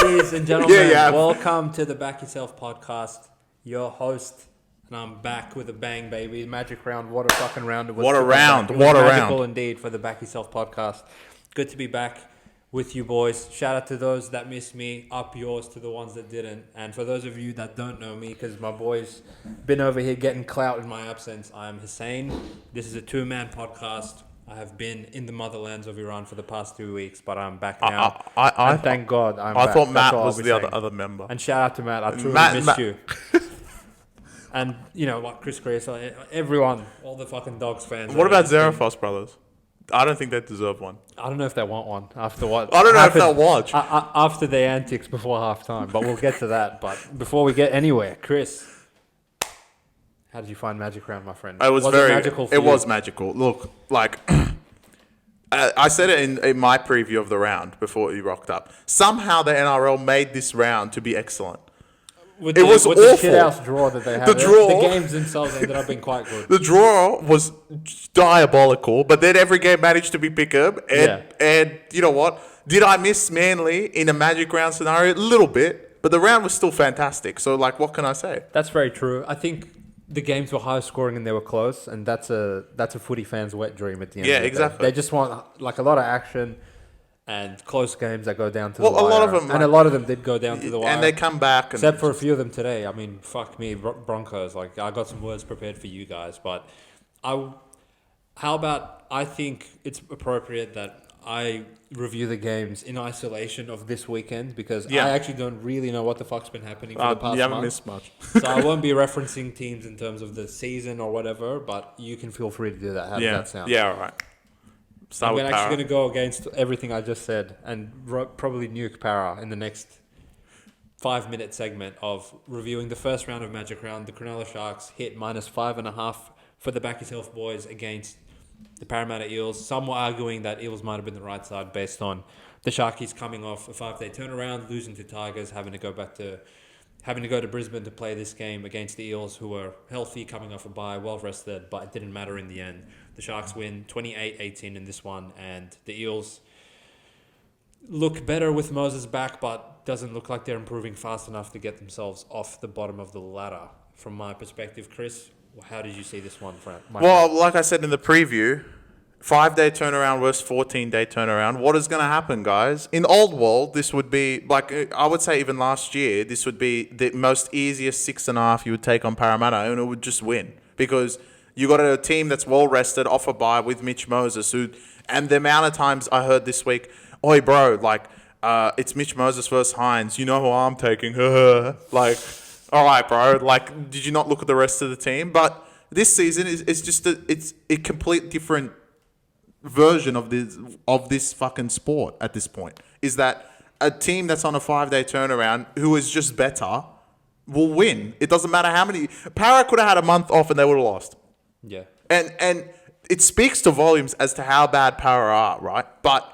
Ladies and gentlemen, welcome to the Back Yourself Podcast. Your host, and I'm back with a bang, baby. Magic round. What a fucking round it was. What a round. It was What a magical round. indeed for the Back Yourself Podcast. Good to be back with you boys. Shout out to those that missed me. Up yours to the ones that didn't. And for those of you that don't know me, because my boy's been over here getting clout in my absence, I'm Hussein. This is a two-man podcast. I have been in the motherlands of Iran for the past 2 weeks, but I'm back now. I thank God I'm I back. thought Matt That's all was I'll be the saying. other member. And shout out to Matt. I truly missed you. And you know what, Chris, everyone, all the fucking Dogs fans. What about Zarafos brothers? I don't think they deserve one. I don't know if they want one after what. I don't know if they'll watch. After their antics before halftime, but we'll get to that. But before we get anywhere, Chris, how did you find Magic Round, my friend? It was very magical for you? It was magical. Look, like I said it in my preview of the round before you rocked up. Somehow the NRL made this round to be excellent. With was the awful. shithouse draw that they had. The games themselves ended up being quite good. The draw was diabolical, but then every game managed to be pick-up. And you know what? Did I miss Manly in a Magic Round scenario? A little bit, but the round was still fantastic. So, like, what can I say? That's very true. I think the games were high scoring and they were close, and that's a footy fan's wet dream at the end. Yeah, of the exactly. Day. They just want like a lot of action and close games that go down to the wire. A lot of them, and a lot of them did go down to the wire. And they come back. Except for a few of them today. I mean, fuck me, Broncos. Like, I got some words prepared for you guys, but how about I think it's appropriate that I review the games in isolation of this weekend because I actually don't really know what the fuck's been happening for the past month. You haven't missed much. So I won't be referencing teams in terms of the season or whatever, but you can feel free to do that. How does that sound? Yeah, all right. I'm actually going to go against everything I just said and probably nuke Para in the next 5-minute segment of reviewing the first round of Magic Round. The Cronulla Sharks hit -5.5 for the Back Yourself boys against the Parramatta Eels. Some were arguing that Eels might have been the right side based on the Sharkies coming off a 5-day turnaround, losing to Tigers, having to go to Brisbane to play this game against the Eels, who were healthy, coming off a bye, well rested, but it didn't matter in the end. The Sharks win 28-18 in this one, and the Eels look better with Moses back, but doesn't look like they're improving fast enough to get themselves off the bottom of the ladder. From my perspective, Chris, how did you see this one, friend? Like I said in the preview, 5-day turnaround versus 14-day turnaround. What is going to happen, guys? In old world, this would be, like I would say even last year, this would be the most easiest 6.5 you would take on Parramatta, and it would just win. Because you got a team that's well-rested, off a bye with Mitch Moses, and the amount of times I heard this week, oi, bro, like, it's Mitch Moses versus Hines. You know who I'm taking. Like, all right, bro. Like, did you not look at the rest of the team? But this season is just it's a complete different version of this fucking sport at this point. Is that a team that's on a 5-day turnaround who is just better will win. It doesn't matter how many. Para could have had a month off and they would have lost. Yeah. And it speaks to volumes as to how bad Para are, right? But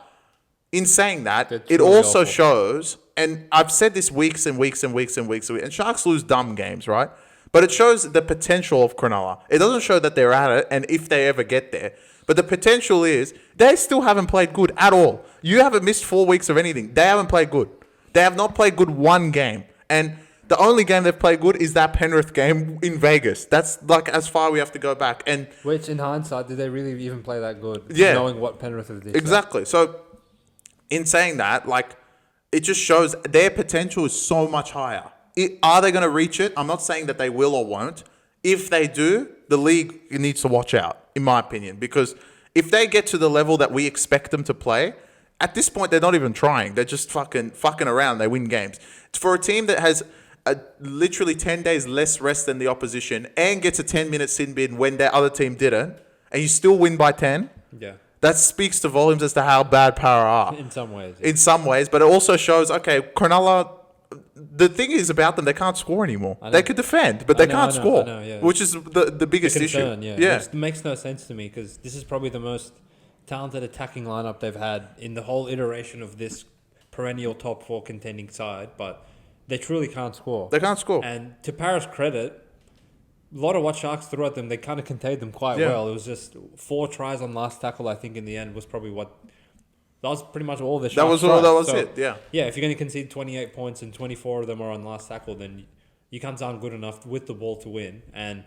in saying that, it also shows, and I've said this weeks and weeks and weeks and weeks, and Sharks lose dumb games, right? But it shows the potential of Cronulla. It doesn't show that they're at it, and if they ever get there. But the potential is, they still haven't played good at all. You haven't missed 4 weeks of anything. They haven't played good. They have not played good one game. And the only game they've played good is that Penrith game in Vegas. That's like as far we have to go back. And which, in hindsight, did they really even play that good? Yeah. Knowing what Penrith have did. Exactly. So, in saying that, like, it just shows their potential is so much higher. Are they going to reach it? I'm not saying that they will or won't. If they do, the league needs to watch out, in my opinion. Because if they get to the level that we expect them to play, at this point, they're not even trying. They're just fucking around. They win games. It's for a team that has literally 10 days less rest than the opposition and gets a 10-minute sin bin when their other team didn't, and you still win by 10. Yeah. That speaks to volumes as to how bad Para are. In some ways. In some ways, but it also shows, okay, Cronulla, the thing is about them, they can't score anymore. They could defend, but they can't score, which is the biggest concern, issue. Yeah. It makes no sense to me because this is probably the most talented attacking lineup they've had in the whole iteration of this perennial top 4 contending side, but they truly can't score. They can't score. And to Para's credit, a lot of what Sharks threw at them, they kind of contained them quite well. It was just 4 tries on last tackle, I think, in the end, was probably what That was pretty much all the shots. That was it, yeah. Yeah, if you're going to concede 28 points and 24 of them are on last tackle, then you can't sound good enough with the ball to win. And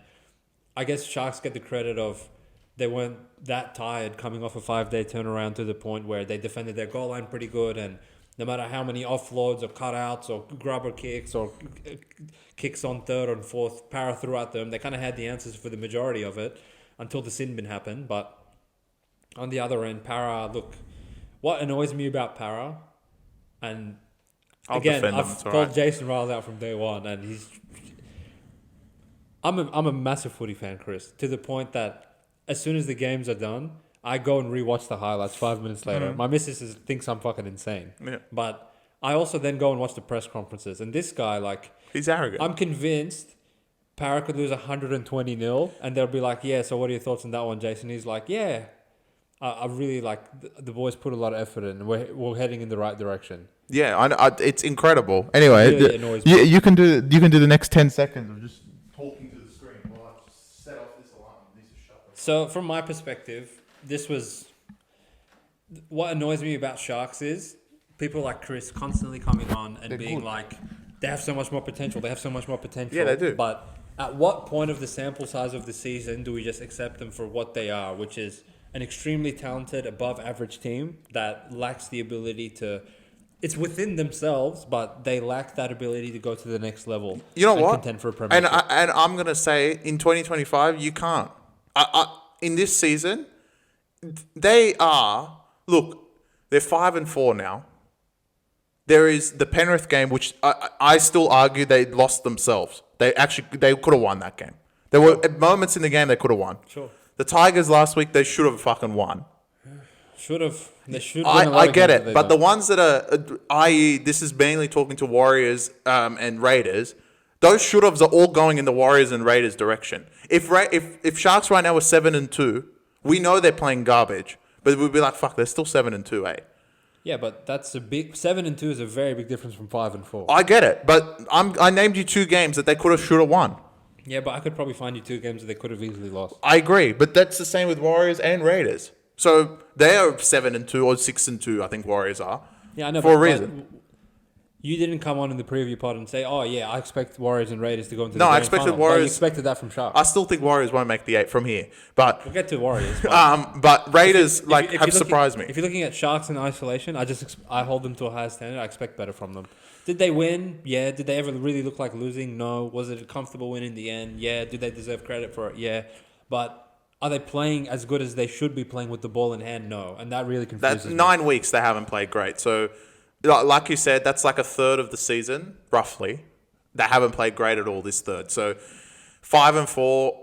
I guess Sharks get the credit of they weren't that tired coming off a 5-day turnaround to the point where they defended their goal line pretty good, and no matter how many offloads or cutouts or grubber kicks or kicks on third and fourth, Para threw at them, they kind of had the answers for the majority of it until the sin bin happened. But on the other end, Para, look, what annoys me about Para, and again, I've called Jason Riles out from day one, and I'm a massive footy fan, Chris, to the point that as soon as the games are done, I go and rewatch the highlights 5 minutes later. My missus thinks I'm fucking insane. Yeah. But I also then go and watch the press conferences. And this guy, he's arrogant. I'm convinced Para could lose 120-0, and they'll be like, yeah, so what are your thoughts on that one, Jason? He's like, yeah, I really the boys put a lot of effort in. We're heading in the right direction. Yeah, it's incredible. Anyway, Really annoys me. you can do the next 10 seconds of just talking to the screen while I just set off this alarm. So from my perspective, this was what annoys me about Sharks is people like Chris constantly coming on and being good. Like, they have so much more potential. Yeah, they do. But at what point of the sample size of the season do we just accept them for what they are, which is an extremely talented, above average team that lacks the ability to... It's within themselves, but they lack that ability to go to the next level. You know what? Contend for a premiership. And I'm going to say, in 2025, you can't. In this season... They are, look, they're 5-4 now. There is the Penrith game, which I still argue they lost themselves. They could have won that game. There were moments in the game they could have won. Sure. The Tigers last week, they should have fucking won. Should have. They should. I get it, but the ones that are, i.e., this is mainly talking to Warriors and Raiders. Those should-haves are all going in the Warriors and Raiders direction. If Sharks right now are 7-2. We know they're playing garbage, but we'd be like, fuck, they're still 7-2, eh? Yeah, but that's 7-2 is a very big difference from 5-4. I get it, but I named you 2 games that they could have, should have won. Yeah, but I could probably find you 2 games that they could have easily lost. I agree, but that's the same with Warriors and Raiders. So they are 7-2 or 6-2, I think Warriors are. Yeah, I know. For a reason. You didn't come on in the preview pod and say, "Oh yeah, I expect Warriors and Raiders to go into the grand final." I expected Warriors. You expected that from Sharks. I still think Warriors won't make the 8 from here, but we'll get to Warriors. But Raiders have surprised me. If you're looking at Sharks in isolation, I hold them to a higher standard. I expect better from them. Did they win? Yeah. Did they ever really look like losing? No. Was it a comfortable win in the end? Yeah. Did they deserve credit for it? Yeah. But are they playing as good as they should be playing with the ball in hand? No. And that really confuses me. 9 weeks they haven't played great. So, like you said, that's like a third of the season, roughly. They haven't played great at all this third. So 5-4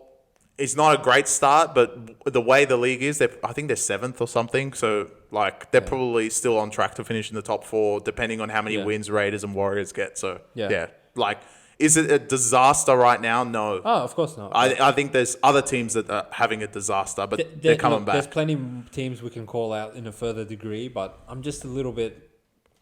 is not a great start, but the way the league is, I think they're 7th or something. So they're probably still on track to finish in the top 4, depending on how many wins Raiders and Warriors get. So is it a disaster right now? No. Oh, of course not. I think there's other teams that are having a disaster, but they're coming back. There's plenty of teams we can call out in a further degree, but I'm just a little bit...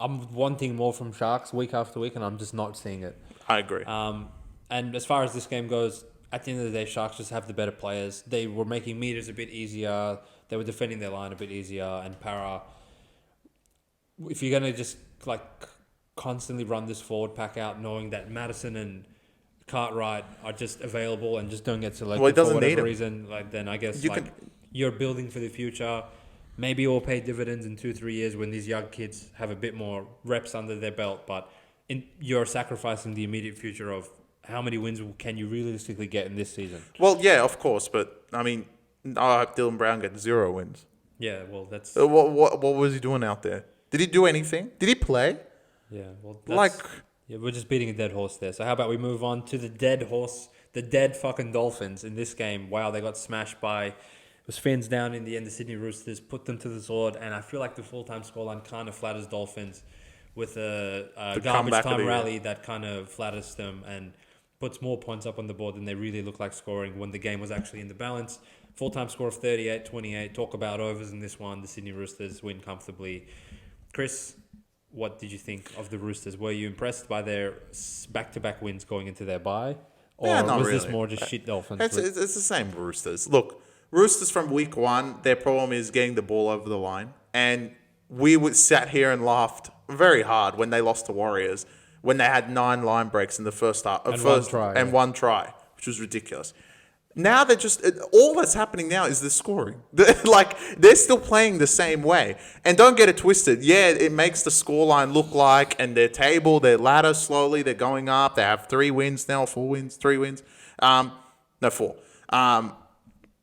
I'm wanting more from Sharks week after week, and I'm just not seeing it. I agree. And as far as this game goes, at the end of the day, Sharks just have the better players. They were making meters a bit easier. They were defending their line a bit easier. And Para, if you're going to just constantly run this forward pack out, knowing that Madison and Cartwright are just available and just don't get selected for whatever reason, then I guess you're building for the future. Maybe it will pay dividends in 2-3 years when these young kids have a bit more reps under their belt. But you're sacrificing the immediate future of how many wins can you realistically get in this season. Well, yeah, of course. But, I mean, I hope Dylan Brown gets 0 wins. Yeah, well, that's... What was he doing out there? Did he do anything? Did he play? Yeah, well, that's... Yeah, we're just beating a dead horse there. So how about we move on to the dead horse, the dead fucking Dolphins in this game. Wow, they got smashed by... It was fins down in the end. The Sydney Roosters put them to the sword, and I feel like the full-time scoreline kind of flatters Dolphins with a garbage time rally that kind of flatters them and puts more points up on the board than they really look like scoring when the game was actually in the balance. Full-time score of 38-28. Talk about overs in this one. The Sydney Roosters win comfortably. Chris, what did you think of the Roosters? Were you impressed by their back-to-back wins going into their bye? Or was this more just shit Dolphins? It's the same Roosters. Look, Roosters from week 1, their problem is getting the ball over the line. And we sat here and laughed very hard when they lost to Warriors, when they had 9 line breaks in the first half. One try, which was ridiculous. Now they're just... all that's happening now is the scoring. They're still playing the same way. And don't get it twisted. Yeah, it makes the scoreline look like... and their table, their ladder, slowly, they're going up. They have 3 wins now, 4 wins, 3 wins. 4.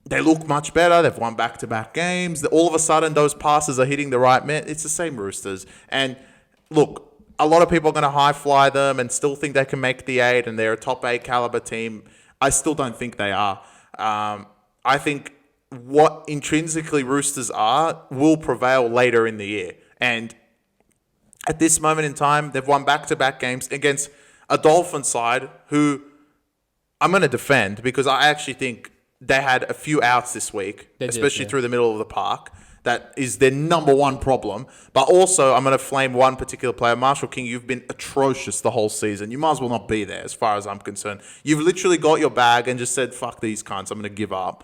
They look much better. They've won back-to-back games. All of a sudden, those passes are hitting the right man. It's the same Roosters. And look, a lot of people are going to high-fly them and still think they can make the 8 and they're a top 8 caliber team. I still don't think they are. I think what intrinsically Roosters are will prevail later in the year. And at this moment in time, they've won back-to-back games against a Dolphins side who I'm going to defend because I actually think they had a few outs this week, especially through the middle of the park. That is their number one problem. But also, I'm going to flame one particular player. Marshall King, you've been atrocious the whole season. You might as well not be there as far as I'm concerned. You've literally got your bag and just said, fuck these cunts, I'm going to give up.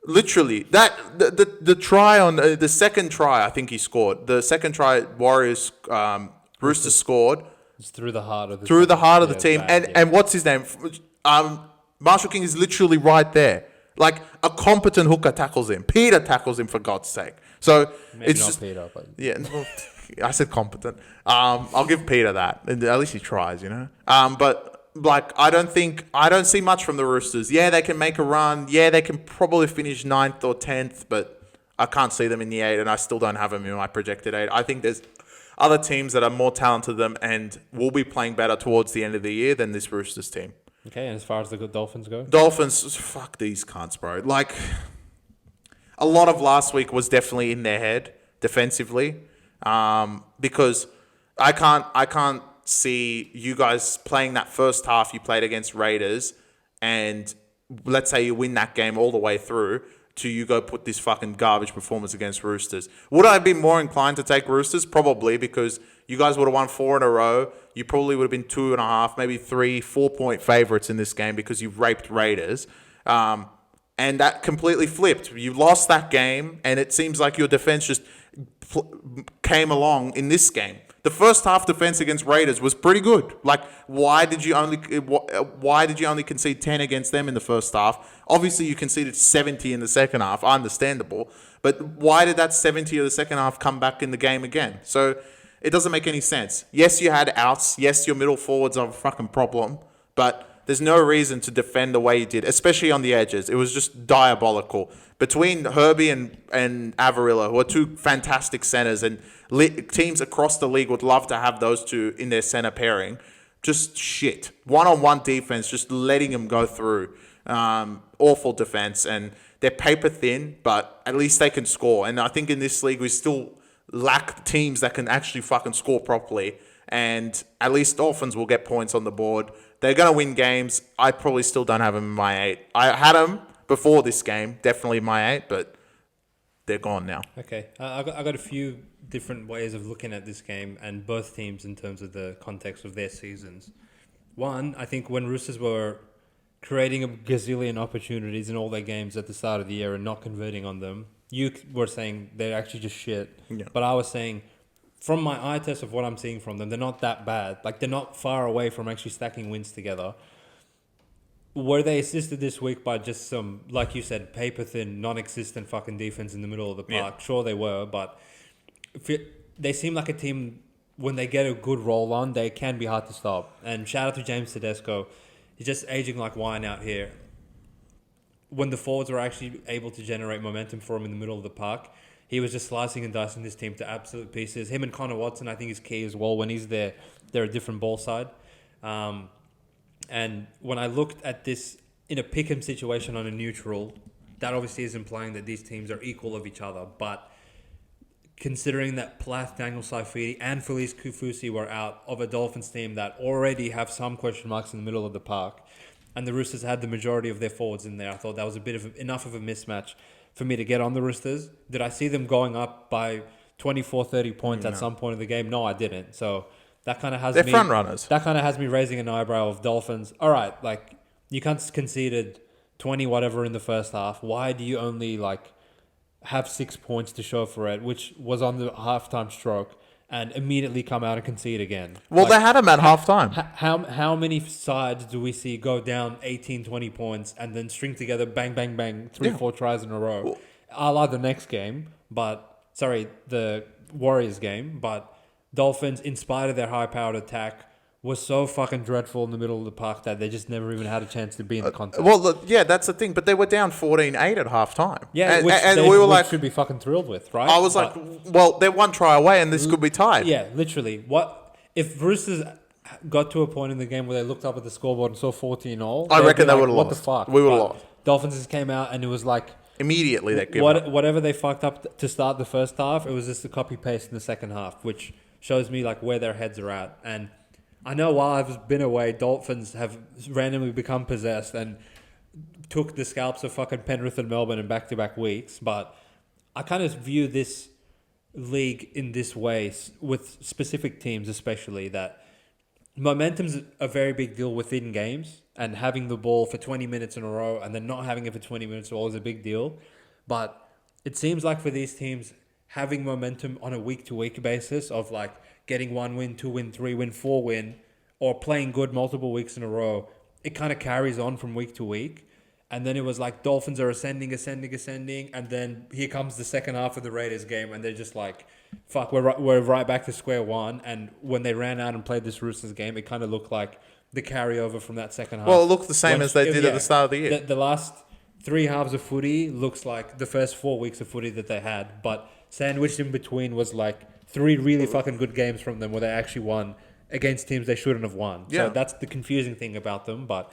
Literally, the try on the second try, I think he scored. The second try, Warriors, Roosters scored. It's through the heart of the team. And what's his name? Marshall King is literally right there. Like, a competent hooker tackles him. Peter tackles him, for God's sake. So, maybe it's not just... Peter, but... Yeah, well, I said competent. I'll give Peter that. At least he tries, you know? But, like, I don't see much from the Roosters. Yeah, they can make a run. Yeah, they can probably finish 9th or 10th, but I can't see them in the 8, and I still don't have them in my projected 8. I think there's other teams that are more talented than them and will be playing better towards the end of the year than this Roosters team. Okay, and as far as the good Dolphins go? Dolphins, fuck these cunts, bro. Like, a lot of last week was definitely in their head defensively, because I can't see you guys playing that first half you played against Raiders, and let's say you win that game all the way through to you go put this fucking garbage performance against Roosters. Would I be more inclined to take Roosters? Probably, because you guys would have won 4 in a row. You probably would have been 2.5, maybe 3, 4-point favourites in this game because you raped Raiders. And that completely flipped. You lost that game, and it seems like your defence just came along in this game. The first half defence against Raiders was pretty good. Like, why did you only concede 10 against them in the first half? Obviously, you conceded 70 in the second half. Understandable. But why did that 70 of the second half come back in the game again? So it doesn't make any sense. Yes, you had outs. Yes, your middle forwards are a fucking problem. But there's no reason to defend the way you did, especially on the edges. It was just diabolical. Between Herbie and Avarilla, who are 2 fantastic centers, and teams across the league would love to have those 2 in their center pairing, just shit. One-on-one defense, just letting them go through. Awful defense, and they're paper thin, but at least they can score. And I think in this league, we still lack teams that can actually fucking score properly. And at least Dolphins will get points on the board. They're going to win games. I probably still don't have them in my 8. I had them before this game, definitely my 8, but they're gone now. Okay. I got a few different ways of looking at this game and both teams in terms of the context of their seasons. One, I think when Roosters were creating a gazillion opportunities in all their games at the start of the year and not converting on them, you were saying they're actually just shit. Yeah. But I was saying, from my eye test of what I'm seeing from them, they're not that bad. Like, they're not far away from actually stacking wins together. Were they assisted this week by just some, like you said, paper-thin, non-existent fucking defense in the middle of the park? Yeah. Sure they were, but they seem like a team, when they get a good roll on, they can be hard to stop. And shout out to James Tedesco. He's just aging like wine out here. When the forwards were actually able to generate momentum for him in the middle of the park, he was just slicing and dicing this team to absolute pieces. Him and Connor Watson, I think, is key as well. When he's there, they're a different ball side. And when I looked at this in a pick-em situation on a neutral, that obviously is implying that these teams are equal of each other. But considering that Plath, Daniel Saifidi, and Felice Kufusi were out of a Dolphins team that already have some question marks in the middle of the park, and the Roosters had the majority of their forwards in there, I thought that was a bit of enough of a mismatch for me to get on the Roosters. Did I see them going up by 24, 30 points at some point of the game? No, I didn't. So that kind of has They're front runners. That kind of has me raising an eyebrow of Dolphins. All right, like, you conceded 20 whatever in the first half. Why do you only have 6 points to show for it, which was on the halftime stroke, and immediately come out and concede again. Well, they had them at halftime. How many sides do we see go down 18, 20 points and then string together, bang, bang, bang, 3-4 tries in a row? A la the next game, the Warriors game, but Dolphins, in spite of their high-powered attack, was so fucking dreadful in the middle of the park that they just never even had a chance to be in the contest. That's the thing. But they were down 14-8 at halftime. Yeah, and we were like, should be fucking thrilled with, right? I was they're one try away, and this could be tied. Yeah, literally. What if Roosters got to a point in the game where they looked up at the scoreboard and saw 14-all? I reckon they would have lost. What the fuck? We would have lost. Dolphins just came out, and it was like immediately they give up. Whatever they fucked up to start the first half, it was just a copy paste in the second half, which shows me like where their heads are at. And I know while I've been away, Dolphins have randomly become possessed and took the scalps of fucking Penrith and Melbourne in back-to-back weeks. But I kind of view this league in this way with specific teams, especially that momentum's a very big deal within games, and having the ball for 20 minutes in a row and then not having it for 20 minutes is always a big deal. But it seems like for these teams, having momentum on a week-to-week basis of like getting 1 win, 2 win, 3 win, 4 win, or playing good multiple weeks in a row, it kind of carries on from week to week. And then it was like Dolphins are ascending. And then here comes the second half of the Raiders game. And they're just like, fuck, we're right back to square one. And when they ran out and played this Roosters game, it kind of looked like the carryover from that second half. Well, it looked the same as they did at the start of the year. The last 3 halves of footy looks like the first 4 weeks of footy that they had. But sandwiched in between was like 3 really fucking good games from them where they actually won against teams they shouldn't have won. Yeah. So that's the confusing thing about them. But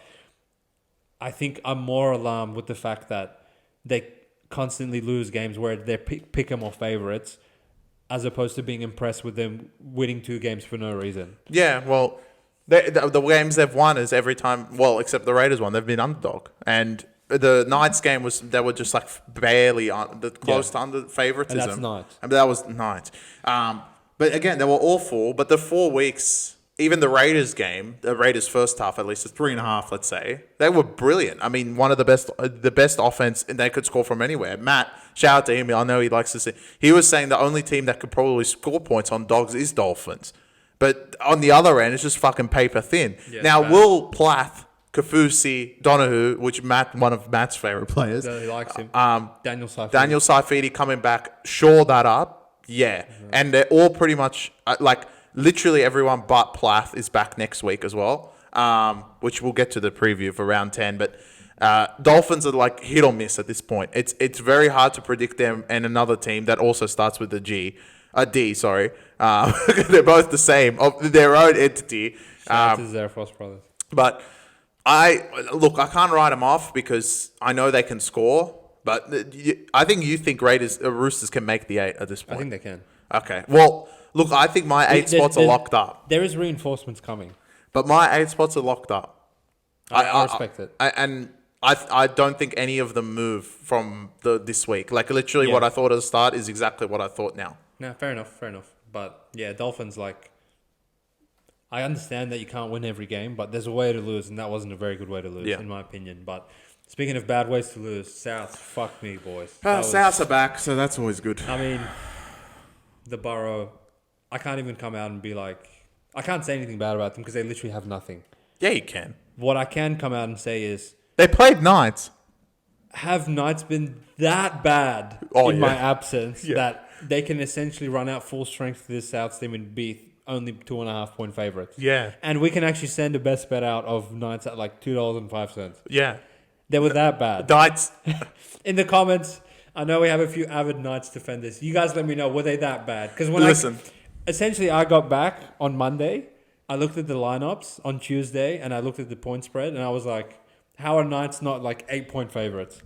I think I'm more alarmed with the fact that they constantly lose games where they're pick 'em or favourites, as opposed to being impressed with them winning 2 games for no reason. Yeah, well, the games they've won is every time, well, except the Raiders one, they've been underdog. And the Knights game they were just like barely close to under favoritism. And that's Knights. And that was Knights. But again, they were awful. But the 4 weeks, even the Raiders game, the Raiders first half at least, 3.5, let's say, they were brilliant. I mean, one of the best offense, and they could score from anywhere. Matt, shout out to him. I know he likes to see. He was saying the only team that could probably score points on Dogs is Dolphins. But on the other end, it's just fucking paper thin. Yeah, now, Will Plath, Kafusi, Donahue, which one of Matt's favorite players. Yeah, he likes him. Daniel Saifidi coming back, shore that up. Yeah. Mm-hmm. And they're all pretty much, literally everyone but Plath is back next week as well, which we'll get to the preview for round 10. But Dolphins are like hit or miss at this point. It's very hard to predict them and another team that also starts with a D. They're both the same, of their own entity. Shout out to the Zarfos brothers. But I can't write them off because I know they can score. But I think you think Roosters can make the 8 at this point. I think they can. Okay. Well, look, I think my 8 spots are locked up. There is reinforcements coming. But my 8 spots are locked up. I respect it. I don't think any of them move from this week. Like, literally what I thought at the start is exactly what I thought now. No, fair enough. But, yeah, Dolphins, I understand that you can't win every game, but there's a way to lose, and that wasn't a very good way to lose, in my opinion. But speaking of bad ways to lose, South, fuck me, boys. Souths are back, so that's always good. I mean, the Borough, I can't even come out and be like, I can't say anything bad about them because they literally have nothing. Yeah, you can. What I can come out and say is, they played Knights. Have Knights been that bad in my absence that they can essentially run out full strength to this South team and be only 2.5 point favourites? Yeah. And we can actually send a best bet out of Knights at like $2.05. Yeah. They were that bad. Knights. In the comments, I know we have a few avid Knights defenders. You guys let me know, were they that bad? Because when I got back on Monday, I looked at the lineups on Tuesday and I looked at the point spread and I was like, how are Knights not like 8-point favourites?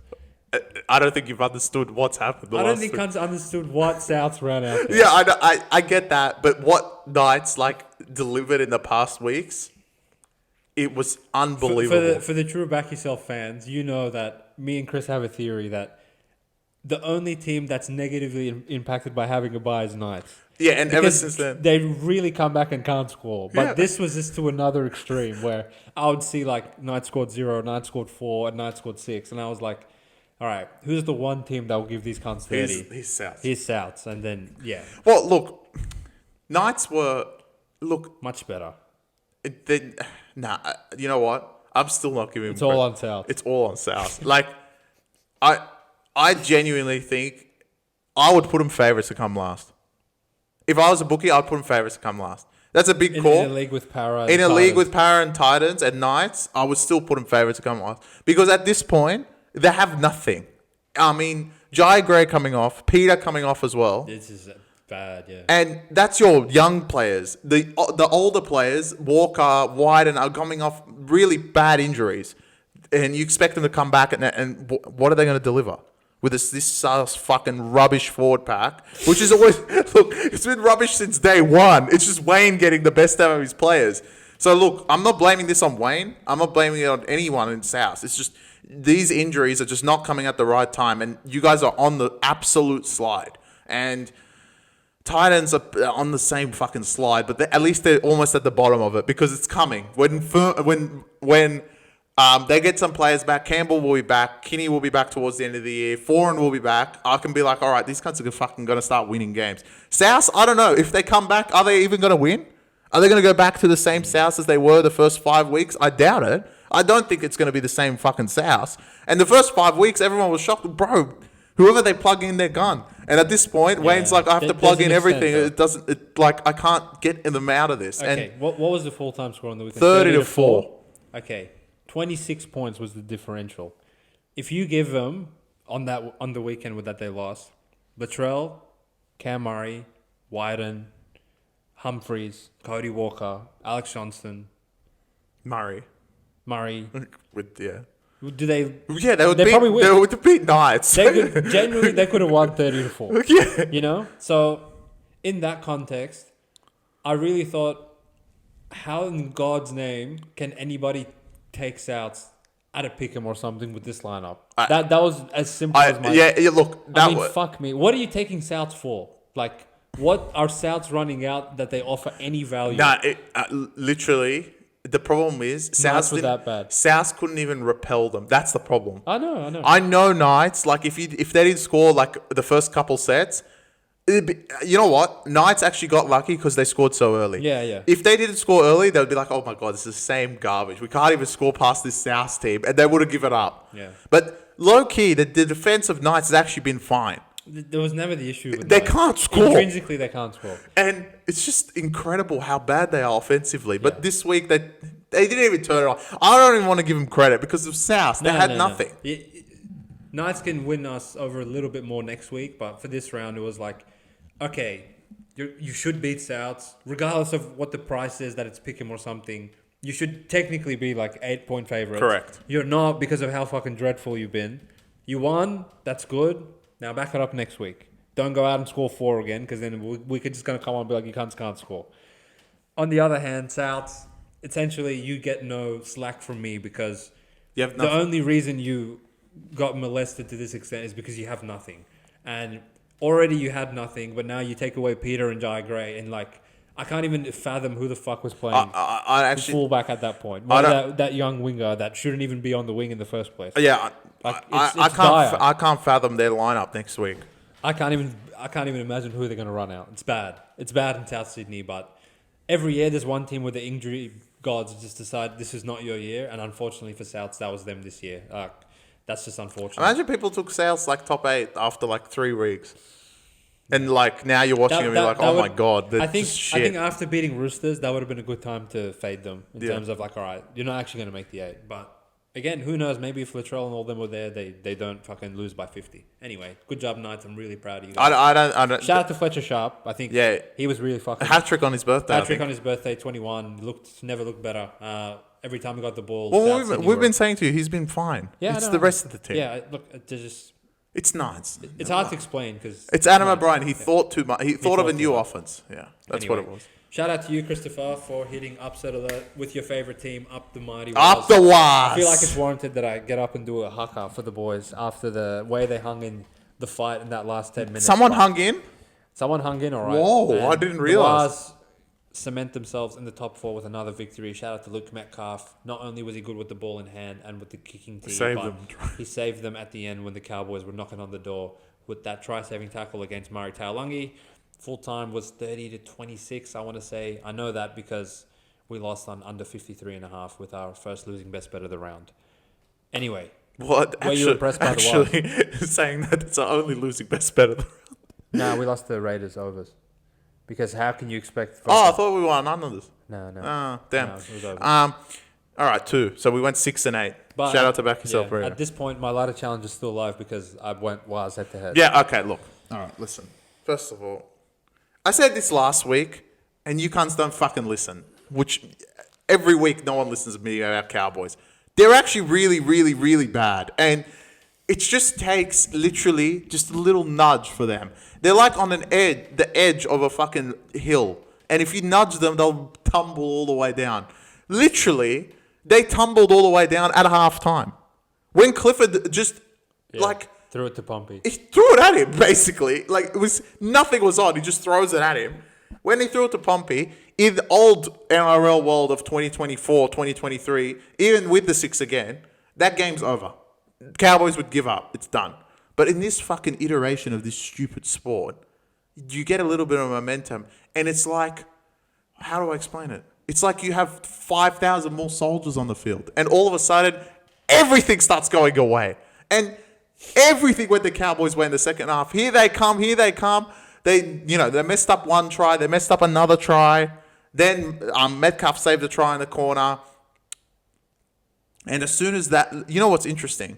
I don't think you've understood what's happened. I don't think Cunts understood what Souths ran out there. Yeah, I get that. But what Knights delivered in the past weeks, it was unbelievable. For the true Back Yourself fans, you know that me and Chris have a theory that the only team that's negatively impacted by having a bye is Knights. Yeah, and ever since then, they really come back and can't score. But this was just to another extreme where I would see Knights scored 0, Knights scored 4, and Knights scored 6, and I was like, All right, who's the one team that will give these cunts 30? He's South. He's Souths, and then, yeah. Well, look, Knights were... Much better. You know what? I'm still not giving... It's all on South. It's all on South. Like, I genuinely think I would put them favourites to come last. If I was a bookie, I'd put them favourites to come last. That's a big call. In a league with Para. In a league with Para and Titans and Knights, I would still put them favourites to come last. Because at this point, they have nothing. I mean, Jai Gray coming off, Peter coming off as well. This is bad, yeah. And that's your young players. The older players, Walker, Wyden, are coming off really bad injuries. And you expect them to come back and what are they going to deliver? With this fucking rubbish forward pack, which is always... Look, it's been rubbish since day one. It's just Wayne getting the best out of his players. So, look, I'm not blaming this on Wayne. I'm not blaming it on anyone in South. It's just these injuries are just not coming at the right time, and you guys are on the absolute slide. And Titans are on the same fucking slide, but at least they're almost at the bottom of it because it's coming. When they get some players back, Campbell will be back, Kinney will be back towards the end of the year, Foran will be back, I can be like, all right, these cunts are fucking going to start winning games. South, I don't know. If they come back, are they even going to win? Are they going to go back to the same South as they were the first 5 weeks? I doubt it. I don't think it's going to be the same fucking South. And the first 5 weeks, everyone was shocked. Bro, whoever they plug in, they're gone. And at this point, Wayne's like, I have to plug in everything. I can't get them out of this. Okay, and what was the full-time score on the weekend? 30-4. Okay. 26 points was the differential. If you give them on the weekend that they lost, Latrell, Cam Murray, Wyden, Humphreys, Cody Walker, Alex Johnston, Murray. Do they? Yeah, they would probably win. They would beat Knights. They could have won 30-4. Yeah, you know. So in that context, I really thought, how in God's name can anybody take Souths at a pick'em or something with this lineup? That was as simple as my... Yeah, look... fuck me. What are you taking Souths for? Like, what are Souths running out that they offer any value? Literally, the problem is... Souths was that bad. Souths couldn't even repel them. That's the problem. I know. I know Knights, like, if they didn't score, like, the first couple sets... You know what? Knights actually got lucky because they scored so early. Yeah. If they didn't score early, they would be like, oh my God, this is the same garbage. We can't even score past this South team. And they would have given up. Yeah. But low-key, the defense of Knights has actually been fine. There was never the issue with They Knights. can't score. Intrinsically, they can't score. And it's just incredible how bad they are offensively. But this week, they didn't even turn it on. I don't even want to give them credit because of South. They had nothing. No. Knights can win us over a little bit more next week. But for this round, it was like... Okay, you should beat Souths, regardless of what the price is that it's pick'em or something. You should technically be like 8-point favorites. Correct. You're not because of how fucking dreadful you've been. You won, that's good. Now back it up next week. Don't go out and score 4 again, because then we could just gonna come on and be like, you can't score. On the other hand, Souths, essentially you get no slack from me because the only reason you got molested to this extent is because you have nothing. And already you had nothing, but now you take away Peter and Jai Gray, and like I can't even fathom who the fuck was playing fullback at that point. That young winger that shouldn't even be on the wing in the first place. Yeah, I can't fathom their lineup next week. I can't even imagine who they're going to run out. It's bad. It's bad in South Sydney, but every year there's one team where the injury gods just decide this is not your year, and unfortunately for Souths, that was them this year. That's just unfortunate. Imagine people took Souths like top 8 after like 3 weeks. And like now you're watching them and you're like, my God, they're just shit. I think after beating Roosters, that would have been a good time to fade them in terms of like, all right, you're not actually going to make the 8. But again, who knows? Maybe if Latrell and all them were there, they don't fucking lose by 50. Anyway, good job, Knights. I'm really proud of you guys. I don't. Shout out to Fletcher Sharp. I think he was really fucking... Hat-trick on his birthday. Hat-trick on his birthday, 21. Never looked better. Every time he got the ball... Well, we've been saying to you, he's been fine. Yeah, it's the rest of the team. Yeah, look, it's Knights. It's hard to explain because... It's Adam O'Brien. He thought too much. He thought of a new offense. Yeah, that's what it was. Shout out to you, Christopher, for hitting upset alert with your favourite team, Up the Mighty Wars. Up the Wars! I feel like it's warranted that I get up and do a haka for the boys after the way they hung in the fight in that last 10 minutes. Someone hung in? Someone hung in, all right. Whoa, I didn't realise. cement themselves in the top 4 with another victory. Shout out to Luke Metcalf. Not only was he good with the ball in hand and with the kicking team, but he saved them at the end when the Cowboys were knocking on the door with that try-saving tackle against Murray Taulagi. Full time was 30-26, I want to say. I know that because we lost on under 53.5 with our first losing best bet of the round. Anyway, what? Were you impressed by the Wild? Saying that it's our only losing best bet of the round. No, we lost the Raiders overs. Because how can you expect... I thought we won none of this. No. Oh, damn. No, it was over. All right, 2. So we went 6 and 8. But shout out to BackYourself. Yeah, at this point, my ladder challenge is still alive because I went Waz head to head. Yeah, okay, look. All right, listen. First of all, I said this last week, and you cunts don't fucking listen. Which, every week, no one listens to me about Cowboys. They're actually really, really, really bad. And it just takes, literally, just a little nudge for them. They're like on the edge of a fucking hill. And if you nudge them, they'll tumble all the way down. Literally, they tumbled all the way down at halftime. When Clifford just, threw it to Pompey. He threw it at him, basically. Nothing was on. He just throws it at him. When he threw it to Pompey, in the old NRL world of 2024, 2023, even with the 6 again, that game's over. Cowboys would give up. It's done. But in this fucking iteration of this stupid sport, you get a little bit of momentum. And it's like, how do I explain it? It's like you have 5,000 more soldiers on the field. And all of a sudden, everything starts going away. And everything went the Cowboys way in the second half. Here they come. They messed up one try. They messed up another try. Then Metcalf saved a try in the corner. And as soon as that... You know what's interesting?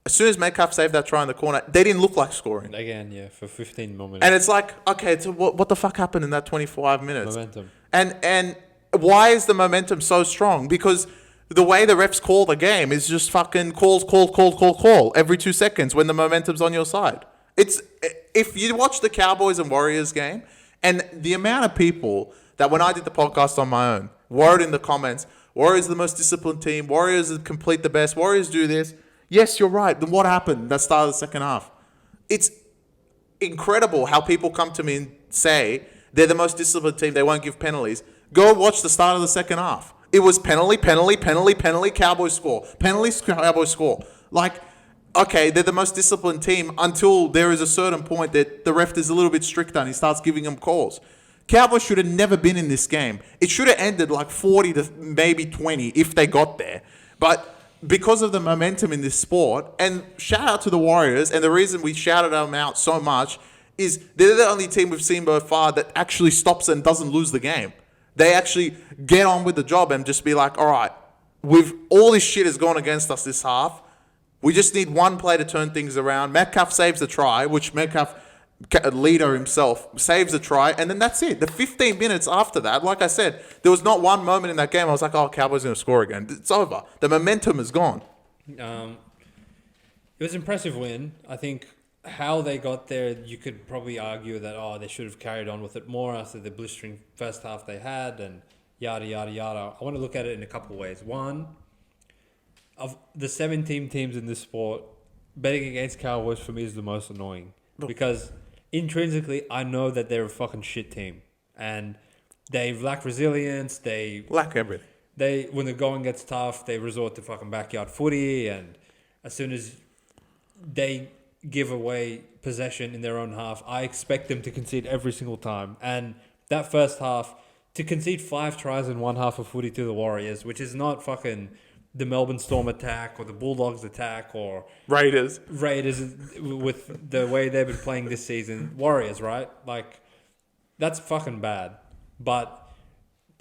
As soon as Metcalf saved that try in the corner, they didn't look like scoring. Again, yeah, for 15 more minutes. And it's like, okay, so what the fuck happened in that 25 minutes? Momentum. And why is the momentum so strong? Because the way the refs call the game is just fucking call every 2 seconds when the momentum's on your side. If you watch the Cowboys and Warriors game, and the amount of people that when I did the podcast on my own, wrote in the comments, Warriors are the most disciplined team, Warriors complete the best, Warriors do this. Yes, you're right. Then what happened that start of the second half? It's incredible how people come to me and say they're the most disciplined team, they won't give penalties. Go watch the start of the second half. It was penalty, Cowboys score. Penalty, Cowboys score. Okay, they're the most disciplined team until there is a certain point that the ref is a little bit stricter and he starts giving them calls. Cowboys should have never been in this game. It should have ended 40 to maybe 20 if they got there. But because of the momentum in this sport, and shout out to the Warriors, and the reason we shouted them out so much is they're the only team we've seen by far that actually stops and doesn't lose the game. They actually get on with the job and just be like, all right, all this shit has gone against us this half. We just need one play to turn things around. Metcalf saves the try, which Metcalf, leader himself, saves the try, and then that's it. The 15 minutes after that, like I said, there was not one moment in that game I was like, oh, Cowboys going to score again. It's over. The momentum is gone. It was an impressive win. I think how they got there, you could probably argue that, they should have carried on with it more after the blistering first half they had and yada, yada, yada. I want to look at it in a couple of ways. One, of the 17 teams in this sport, betting against Cowboys for me is the most annoying. Because intrinsically, I know that they're a fucking shit team. And they lack resilience. They lack everything. When the going gets tough, they resort to fucking backyard footy. And as soon as they give away possession in their own half, I expect them to concede every single time. And that first half, to concede 5 tries in one half of footy to the Warriors, which is not fucking the Melbourne Storm attack or the Bulldogs attack or Raiders with the way they've been playing this season. Warriors, right? That's fucking bad. But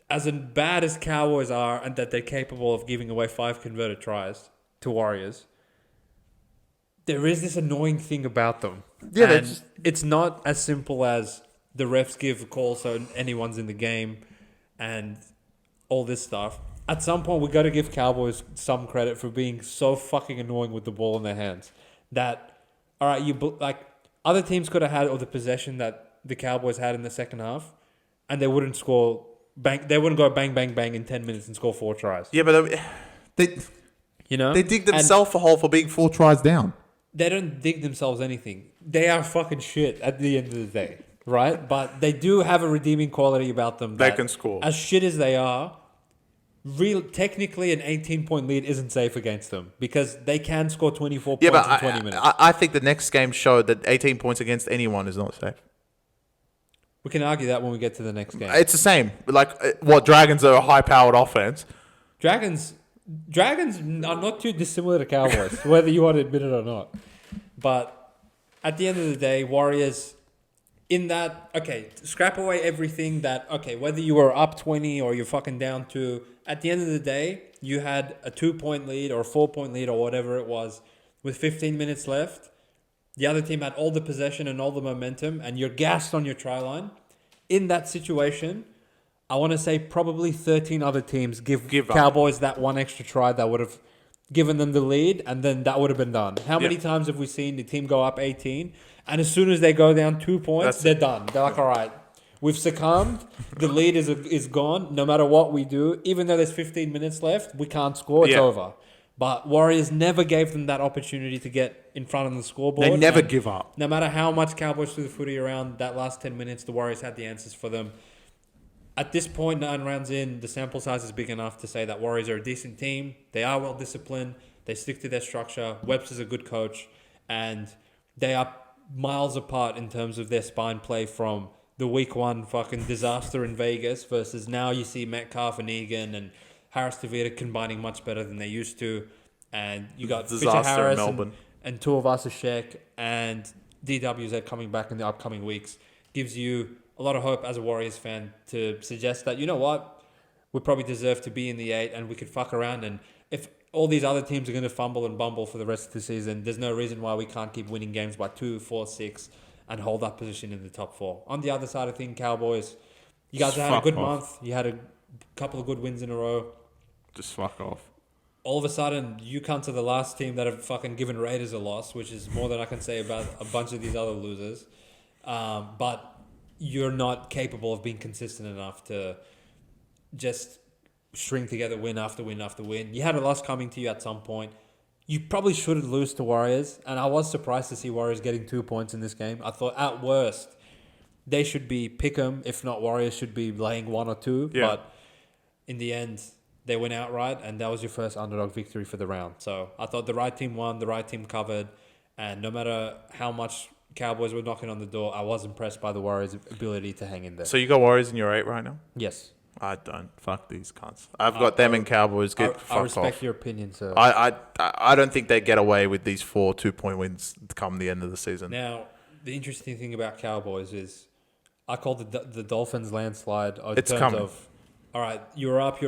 as bad as Cowboys are and that they're capable of giving away 5 converted tries to Warriors, there is this annoying thing about them. Yeah, and it's not as simple as the refs give a call so anyone's in the game and all this stuff. At some point, we got to give Cowboys some credit for being so fucking annoying with the ball in their hands. That, all right, other teams could have had all the possession that the Cowboys had in the second half, and they wouldn't score. They wouldn't go bang, bang, bang in 10 minutes and score 4 tries. Yeah, but they dig themselves a hole for being 4 tries down. They don't dig themselves anything. They are fucking shit at the end of the day. right? But they do have a redeeming quality about them. They can score. As shit as they are, technically an 18-point lead isn't safe against them because they can score 24 points in 20 minutes. I think the next game showed that 18 points against anyone is not safe. We can argue that when we get to the next game. It's the same. Like, Dragons are a high-powered offense. Dragons are not too dissimilar to Cowboys, whether you want to admit it or not. But at the end of the day, Warriors, scrap away everything whether you were up 20 or you're fucking down 2, at the end of the day, you had a 2-point lead or a 4-point lead or whatever it was with 15 minutes left. The other team had all the possession and all the momentum, and you're gassed on your try line. In that situation, I want to say probably 13 other teams give Cowboys that one extra try that would have given them the lead, and then that would have been done. How many times have we seen the team go up 18, and as soon as they go down 2 points, they're done. They're like, all right, we've succumbed. The lead is gone. No matter what we do, even though there's 15 minutes left, we can't score. It's over. But Warriors never gave them that opportunity to get in front of the scoreboard. They never give up. No matter how much Cowboys threw the footy around that last 10 minutes, the Warriors had the answers for them. At this point, 9 rounds in, the sample size is big enough to say that Warriors are a decent team. They are well disciplined. They stick to their structure. Webster's a good coach. And they are miles apart in terms of their spine play from the week 1 fucking disaster in Vegas versus now you see Metcalf and Egan and Harris-Tavita combining much better than they used to. And you got disaster Fisher Harris in Melbourne. and Tuivasa-Sheck and DWZ coming back in the upcoming weeks. Gives you a lot of hope as a Warriors fan to suggest that, you know what, we probably deserve to be in the 8 and we could fuck around. And if all these other teams are going to fumble and bumble for the rest of the season, there's no reason why we can't keep winning games by 2, 4, 6 and hold that position in the top 4. On the other side of things, Cowboys, you guys had a good month. You had a couple of good wins in a row. Just fuck off. All of a sudden, you come to the last team that have fucking given Raiders a loss, which is more than I can say about a bunch of these other losers. But you're not capable of being consistent enough to just string together win after win after win. You had a loss coming to you at some point. You probably shouldn't lose to Warriors, and I was surprised to see Warriors getting 2 points in this game. I thought at worst they should be pick 'em, if not Warriors should be laying 1 or 2. Yeah. But in the end, they went outright, and that was your first underdog victory for the round. So I thought the right team won, the right team covered, and no matter how much Cowboys were knocking on the door, I was impressed by the Warriors' ability to hang in there. So you got Warriors in your 8 right now? Yes. I don't. Fuck these cunts. I've got them and Cowboys. Fuck off. I respect your opinion, sir. I don't think they get away with these 4 2-point wins come the end of the season. Now, the interesting thing about Cowboys is I called the Dolphins landslide in it's terms coming. of, all right, you're up,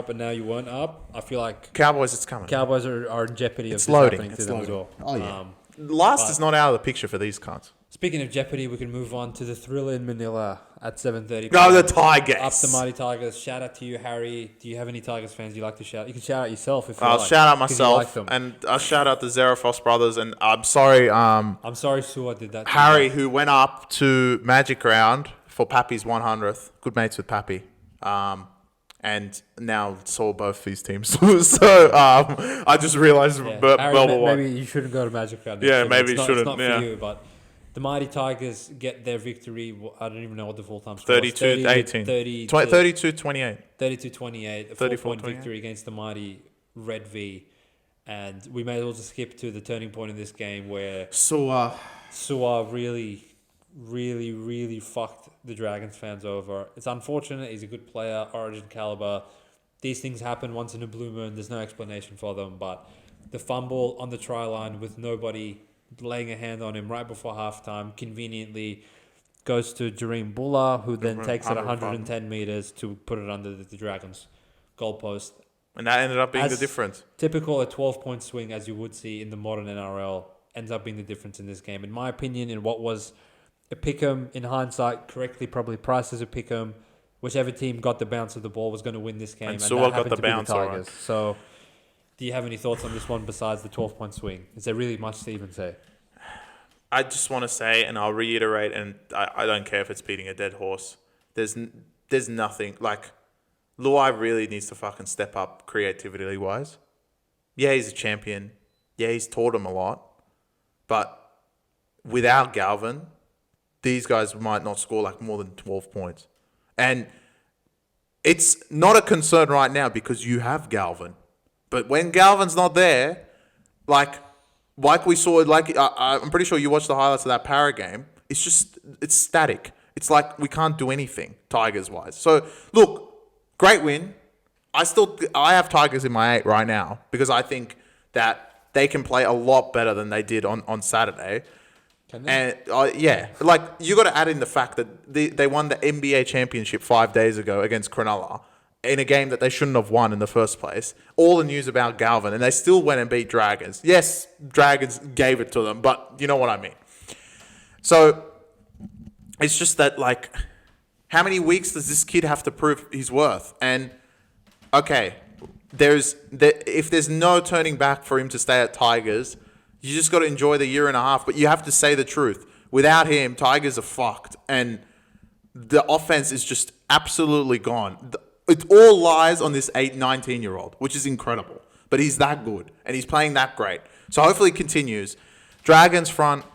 and now you weren't up. I feel like Cowboys, it's coming. Cowboys are in jeopardy of it's this loading. happening It's to them loading. as well. Oh, yeah. Last is not out of the picture for these cunts. Speaking of jeopardy, we can move on to the Thriller in Manila at 7:30. No, the Tigers. Up the mighty Tigers. Shout out to you, Harry. Do you have any Tigers fans you like to shout? You can shout out yourself if you I'll like. shout out 'cause you like myself, them. and I'll shout out the Zerafos brothers. And I'm sorry, I'm sorry Sua did that. Harry, who went up to Magic Round for Pappy's 100th. Good mates with Pappy. And now saw both these teams lose. So I just realised Harry, maybe you shouldn't go to Magic Round. Yeah, maybe you shouldn't. It's not yeah. for you, but the mighty Tigers get their victory. I don't even know what the full-time score 32-18. 32-28. 32-28. A 4-point victory against the mighty Red V. And we may as well just skip to the turning point in this game where Sua really fucked the Dragons fans over. It's unfortunate. He's a good player, Origin caliber. These things happen once in a blue moon. There's no explanation for them. But the fumble on the try line with nobody laying a hand on him right before halftime conveniently goes to Jahream Bula, who then takes it 110 meters to put it under the Dragons' goalpost. And that ended up being the difference. Typical, a 12-point swing, as you would see in the modern NRL, ends up being the difference in this game. In my opinion, in what was a pick'em, in hindsight, correctly probably priced as a pick'em, whichever team got the bounce of the ball was going to win this game. And Sewell got the bounce, all right. So, do you have any thoughts on this one besides the 12-point swing? Is there really much to even say? I just want to say, and I'll reiterate, and I don't care if it's beating a dead horse. There's nothing, like, Luai really needs to fucking step up creativity-wise. Yeah, he's a champion. Yeah, he's taught him a lot. But without Galvin, these guys might not score like more than 12 points. And it's not a concern right now because you have Galvin. But when Galvin's not there, like we saw, I'm pretty sure you watched the highlights of that Para game. It's static. It's like we can't do anything Tigers-wise. So, look, great win. I have Tigers in my 8 right now because I think that they can play a lot better than they did on Saturday. Can they? And yeah, like you got to add in the fact that they won the NBA championship 5 days ago against Cronulla in a game that they shouldn't have won in the first place. All the news about Galvin, and they still went and beat Dragons. Yes, Dragons gave it to them, but you know what I mean. So it's just that, like, how many weeks does this kid have to prove his worth? And okay, if there's no turning back for him to stay at Tigers, you just got to enjoy the year and a half. But you have to say the truth. Without him, Tigers are fucked, and the offense is just absolutely gone. It all lies on this 19-year-old, which is incredible. But he's that good, and he's playing that great. So hopefully it continues. Dragons front.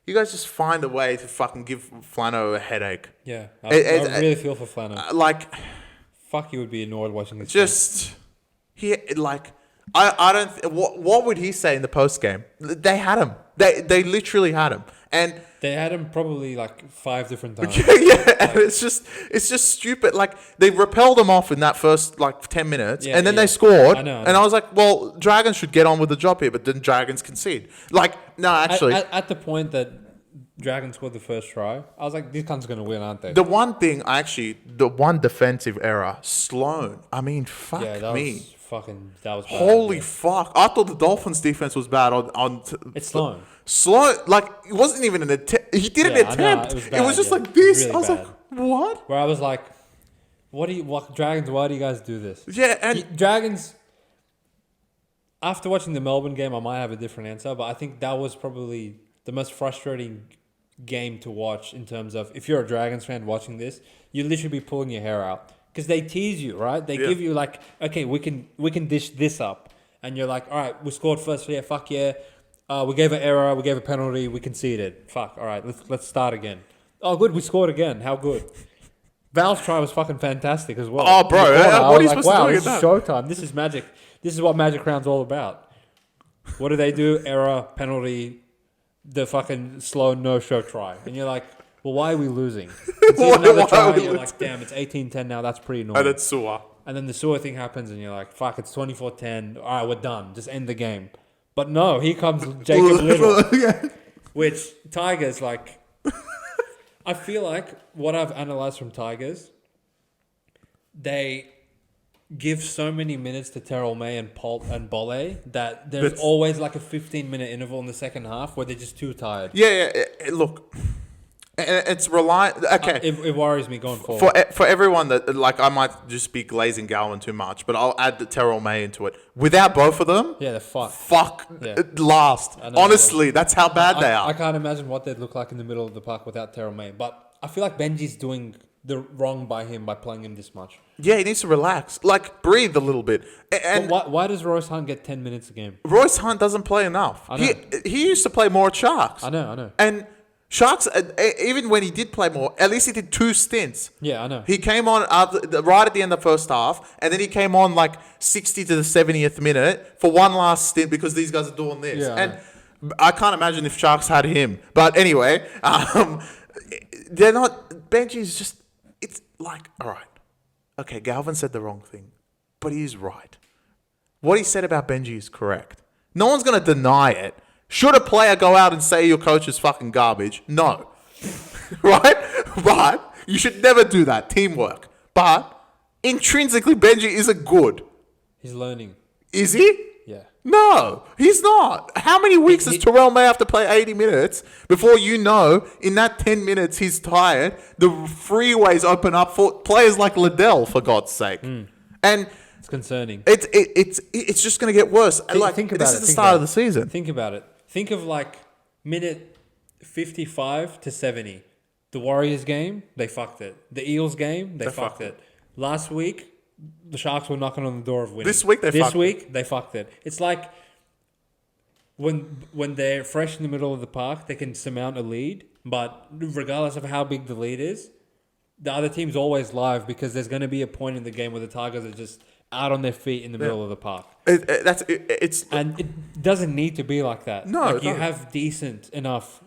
You guys just find a way to fucking give Flano a headache. Yeah, I really feel for Flano. Fuck, you would be annoyed watching this. I don't. What would he say in the post game? They had him. They literally had him, and they had him probably like 5 different times. Yeah, and it's just stupid. Like they repelled him off in that first 10 minutes, and then they scored. I know. And I was like, well, Dragons should get on with the job here, but then Dragons concede. At the point that Dragons scored the first try, I was like, these cunts are going to win, aren't they? The one defensive error, Sloan. I mean, fuck me. That was bad. Holy fuck. I thought the Dolphins defense was bad it's Sloan. Sloan, it wasn't even an attempt. He did an attempt. It was just like this. Really I was bad. Like, what? Where I was like, Dragons, why do you guys do this? Yeah, and Dragons, after watching the Melbourne game, I might have a different answer, but I think that was probably the most frustrating game to watch in terms of, if you're a Dragons fan watching this, you literally be pulling your hair out. Because they tease you, right? They give you okay, we can dish this up. And you're like, all right, we scored first. Yeah, fuck yeah. We gave an error. We gave a penalty. We conceded. Fuck. All right, let's start again. Oh, good. We scored again. How good. Val's try was fucking fantastic as well. Oh, bro. What are you supposed to do this is showtime. This is magic. This is what Magic Round's all about. What do? Error, penalty, the fucking slow no-show try. And you're like, well, why are we losing? Another try, you're like, damn, it's 18-10 now. That's pretty annoying. And it's Sewer. And then the Sewer thing happens, and you're like, fuck, it's 24-10. All right, we're done. Just end the game. But no, here comes Jacob Little. Which, Tigers, I feel like what I've analysed from Tigers, they give so many minutes to Terrell May and Bolle that there's always a 15-minute interval in the second half where they're just too tired. Yeah. Look... It's reliant. Okay, it worries me going forward. For everyone that I might just be glazing Galvin too much, but I'll add the Terrell May into it. Without both of them, they're fucked. Last. Honestly, that's how bad they are. I can't imagine what they'd look like in the middle of the park without Terrell May. But I feel like Benji's doing the wrong by him by playing him this much. Yeah, he needs to relax, breathe a little bit. And why does Royce Hunt get 10 minutes a game? Royce Hunt doesn't play enough. He used to play more at Sharks. I know. And Sharks, even when he did play more, at least he did 2 stints. Yeah, I know. He came on right at the end of the first half, and then he came on 60 to the 70th minute for one last stint because these guys are doing this. Yeah, I can't imagine if Sharks had him. But anyway, they're not... Benji's just... It's all right. Okay, Galvin said the wrong thing, but he's right. What he said about Benji is correct. No one's going to deny it. Should a player go out and say your coach is fucking garbage? No. Right? But you should never do that. Teamwork. But intrinsically, Benji isn't good. He's learning. Is he? Yeah. No, he's not. How many weeks does Terrell May have to play 80 minutes before you know in that 10 minutes he's tired? The freeways open up for players like Liddell, for God's sake. And it's concerning. It's just going to get worse. Think about this is the start of the season. Think about it. Think of minute 55 to 70. The Warriors game, they fucked it. The Eels game, they fucked it. Last week, the Sharks were knocking on the door of winning. This week, they fucked it. It's like when they're fresh in the middle of the park, they can surmount a lead. But regardless of how big the lead is, the other team's always live because there's going to be a point in the game where the Tigers are just out on their feet in the middle of the park. And it doesn't need to be like that. No, like you have decent enough.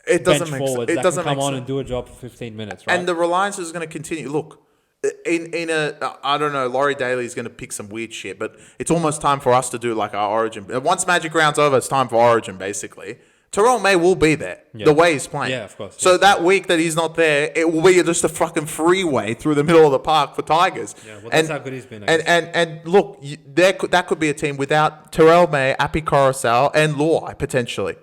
It doesn't bench make forwards sense. It that doesn't can come make on sense. and do a job for 15 minutes, right? And the reliance is going to continue. Look, I don't know, Laurie Daly's going to pick some weird shit, but it's almost time for us to do like our Origin. Once Magic Round's over, it's time for Origin, basically. Terrell May will be there, the way he's playing. Yeah, of course. So that week that he's not there, it will be just a fucking freeway through the middle of the park for Tigers. Yeah, well, that's how good he's been. And look, that could be a team without Terrell May, Api Coruscant, and Luai, potentially.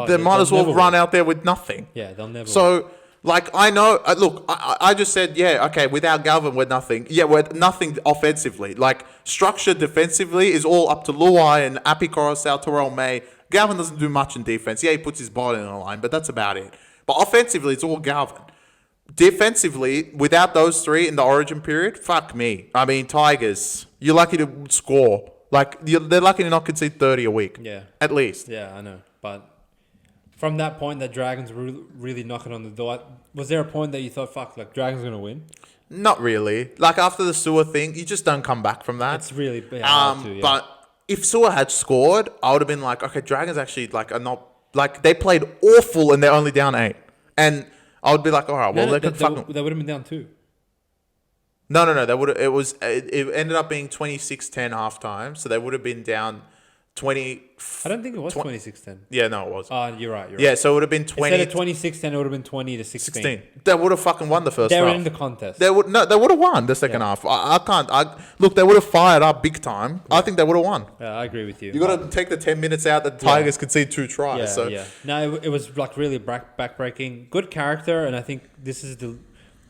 They might as well run out there with nothing. Yeah, they'll never. So, like, I know. Look, I just said, yeah, okay. Without Galvin, we're nothing. Yeah, we're nothing offensively. Like, structure defensively is all up to Luai and Api Coruscant, Terrell May. Galvin doesn't do much in defense. Yeah, he puts his body in the line, but that's about it. But offensively, it's all Galvin. Defensively, without those three in the Origin period, fuck me. I mean, Tigers, you're lucky to score. Like, they're lucky to not concede 30 a week. Yeah. At least. Yeah, I know. But from that point that Dragons were really knocking on the door, was there a point that you thought, fuck, like, Dragons going to win? Not really. Like, after the Sewer thing, you just don't come back from that. It's really hard to, yeah. But if Sewer had scored, I would have been like, okay, Dragons actually, like, are not... Like, they played awful and they're only down 8. And I would be like, all right, well, they would have been down 2. No. They would. It ended up being 26-10 halftime, so they would have been down 20. I don't think it was 26-10. Yeah, no, it was. You're right. Yeah, so it would have been 20. Instead of 26-10, it would have been 20-16. They would have fucking won the first half. They were in the contest. They would have won the second half. Look, they would have fired up big time. Yeah. I think they would have won. Yeah, I agree with you. You got to take the 10 minutes out that the Tigers concede 2 tries. Yeah. No, it was like really backbreaking. Good character, and I think this is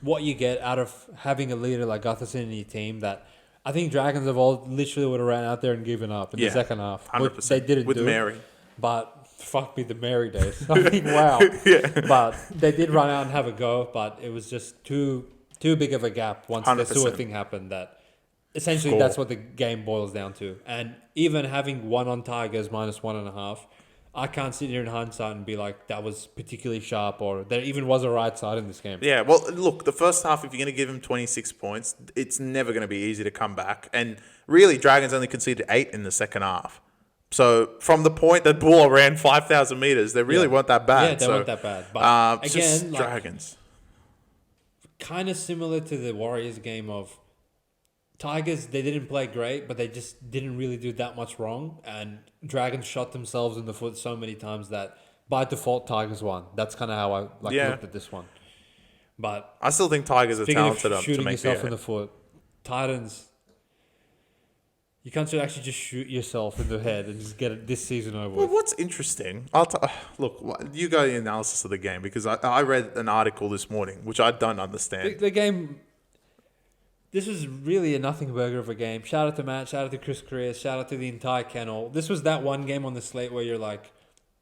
what you get out of having a leader like Gutherson in your team that I think Dragons of old literally would have ran out there and given up in the second half. 100%. They didn't with do Mary. But fuck me, the Mary days. I mean, wow. But they did run out and have a go, but it was just too big of a gap once 100%. The Sewer thing happened that essentially that's what the game boils down to. And even having one on Tigers minus 1.5, I can't sit here in hindsight and be like, that was particularly sharp or there even was a right side in this game. Yeah, well, look, the first half, if you're going to give him 26 points, it's never going to be easy to come back. And really, Dragons only conceded 8 in the second half. So from the point that Bula ran 5,000 metres, they really weren't that bad. Yeah, they weren't that bad. But again, just Dragons. Kind of similar to the Warriors game of Tigers, they didn't play great, but they just didn't really do that much wrong. And Dragons shot themselves in the foot so many times that by default, Tigers won. That's kind of how I looked at this one. But I still think Tigers are talented enough to shooting make yourself in the foot. Titans, you can't actually just shoot yourself in the head and just get it this season over with. Well, what's interesting, look, you go the analysis of the game because I read an article this morning, which I don't understand. The game... This was really a nothing burger of a game. Shout out to Matt, shout out to Chris Kiraz, shout out to the entire kennel. This was that one game on the slate where you're like,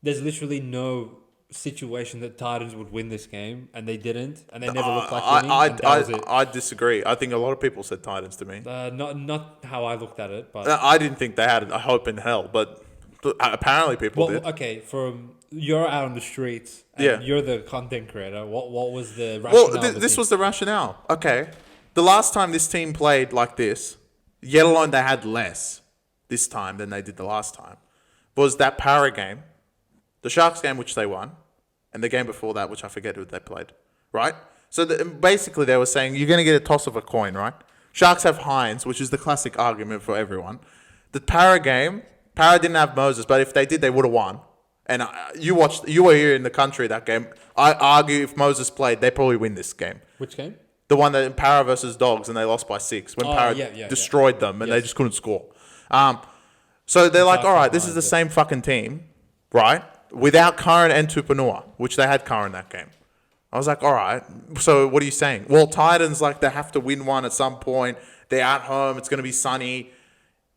there's literally no situation that Titans would win this game, and they didn't, and they never looked like winning. I disagree. I think a lot of people said Titans to me. Not how I looked at it, but I didn't think they had a hope in hell, but apparently people did. Okay, you're out on the streets, and you're the content creator. What was the rationale? Well, this was the rationale. Okay. The last time this team played like this, yet alone they had less this time than they did the last time, was that Para game, the Sharks game, which they won, and the game before that, which I forget who they played, right? So basically they were saying, you're going to get a toss of a coin, right? Sharks have Hines, which is the classic argument for everyone. The Para game, Para didn't have Moses, but if they did, they would have won. And you were here in the country that game. I argue if Moses played, they probably win this game. Which game? The one that in Para versus Dogs, and they lost by 6 when Para destroyed them, and they just couldn't score. So they're like, all right, this is the same fucking team, right? Without Curran and Tupanua, which they had Curran that game. I was like, all right, so what are you saying? Well, Titans, like, they have to win one at some point. They're at home. It's going to be sunny.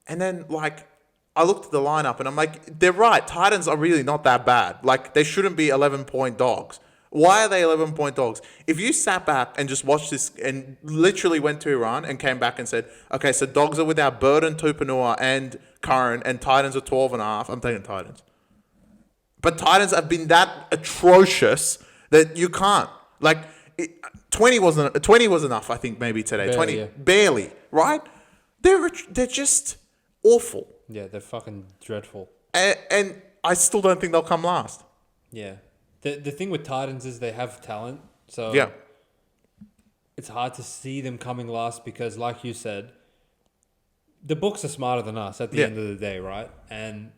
And then, like, I looked at the lineup, and I'm like, they're right. Titans are really not that bad. Like, they shouldn't be 11-point dogs. Why are they 11-point dogs? If you sat back and just watched this and literally went to Iran and came back and said, okay, so Dogs are without Burden, Tupanua, and current and Titans are 12.5, I'm taking Titans. But Titans have been that atrocious that you can't. 20 was enough, I think, maybe today. Barely, 20, yeah. barely, right? They're just awful. Yeah, they're fucking dreadful. And I still don't think they'll come last. Yeah. The thing with Titans is they have talent. So Yeah. it's hard to see them coming last because, like you said, the books are smarter than us at the end of the day, right? And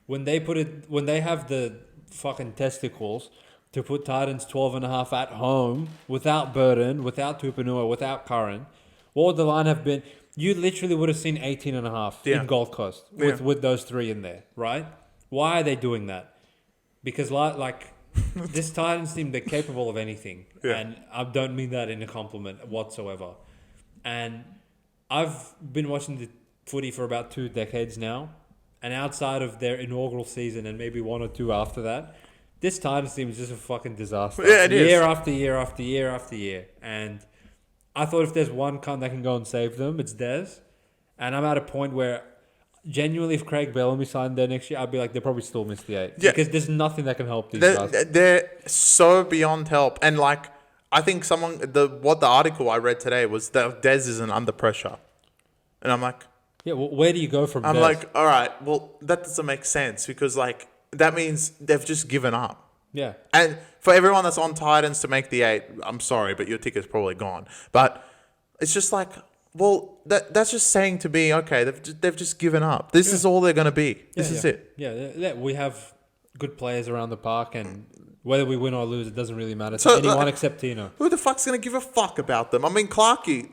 when they have the fucking testicles to put Titans 12.5 at home without Burton, without Tupanua, without Curran, what would the line have been? You literally would have seen 18.5 in Gold Coast with those three in there, right? Why are they doing that? Because this Titans team, they're capable of anything. Yeah. And I don't mean that in a compliment whatsoever. And I've been watching the footy for about 2 decades now. And outside of their inaugural season and maybe 1 or 2 after that, this Titans team is just a fucking disaster. Yeah, it is. Year after year after year after year. And I thought if there's one cunt that can go and save them, it's Des. And I'm at a point where genuinely, if Craig Bellamy signed there next year, I'd be like, they probably still missed the 8. Yeah. Because there's nothing that can help these guys. They're so beyond help. And I think what the article I read today was that Des isn't under pressure. And I'm like... Yeah, well, where do you go from there? I'm like, all right, well, that doesn't make sense because, that means they've just given up. Yeah. And for everyone that's on Titans to make the 8, I'm sorry, but your ticket's probably gone. But it's just that's just saying to me, okay, they've just given up. This is all they're going to be. This is it. Yeah, we have good players around the park, and whether we win or lose, it doesn't really matter to anyone except Tino. Who the fuck's going to give a fuck about them? I mean, Clarkey,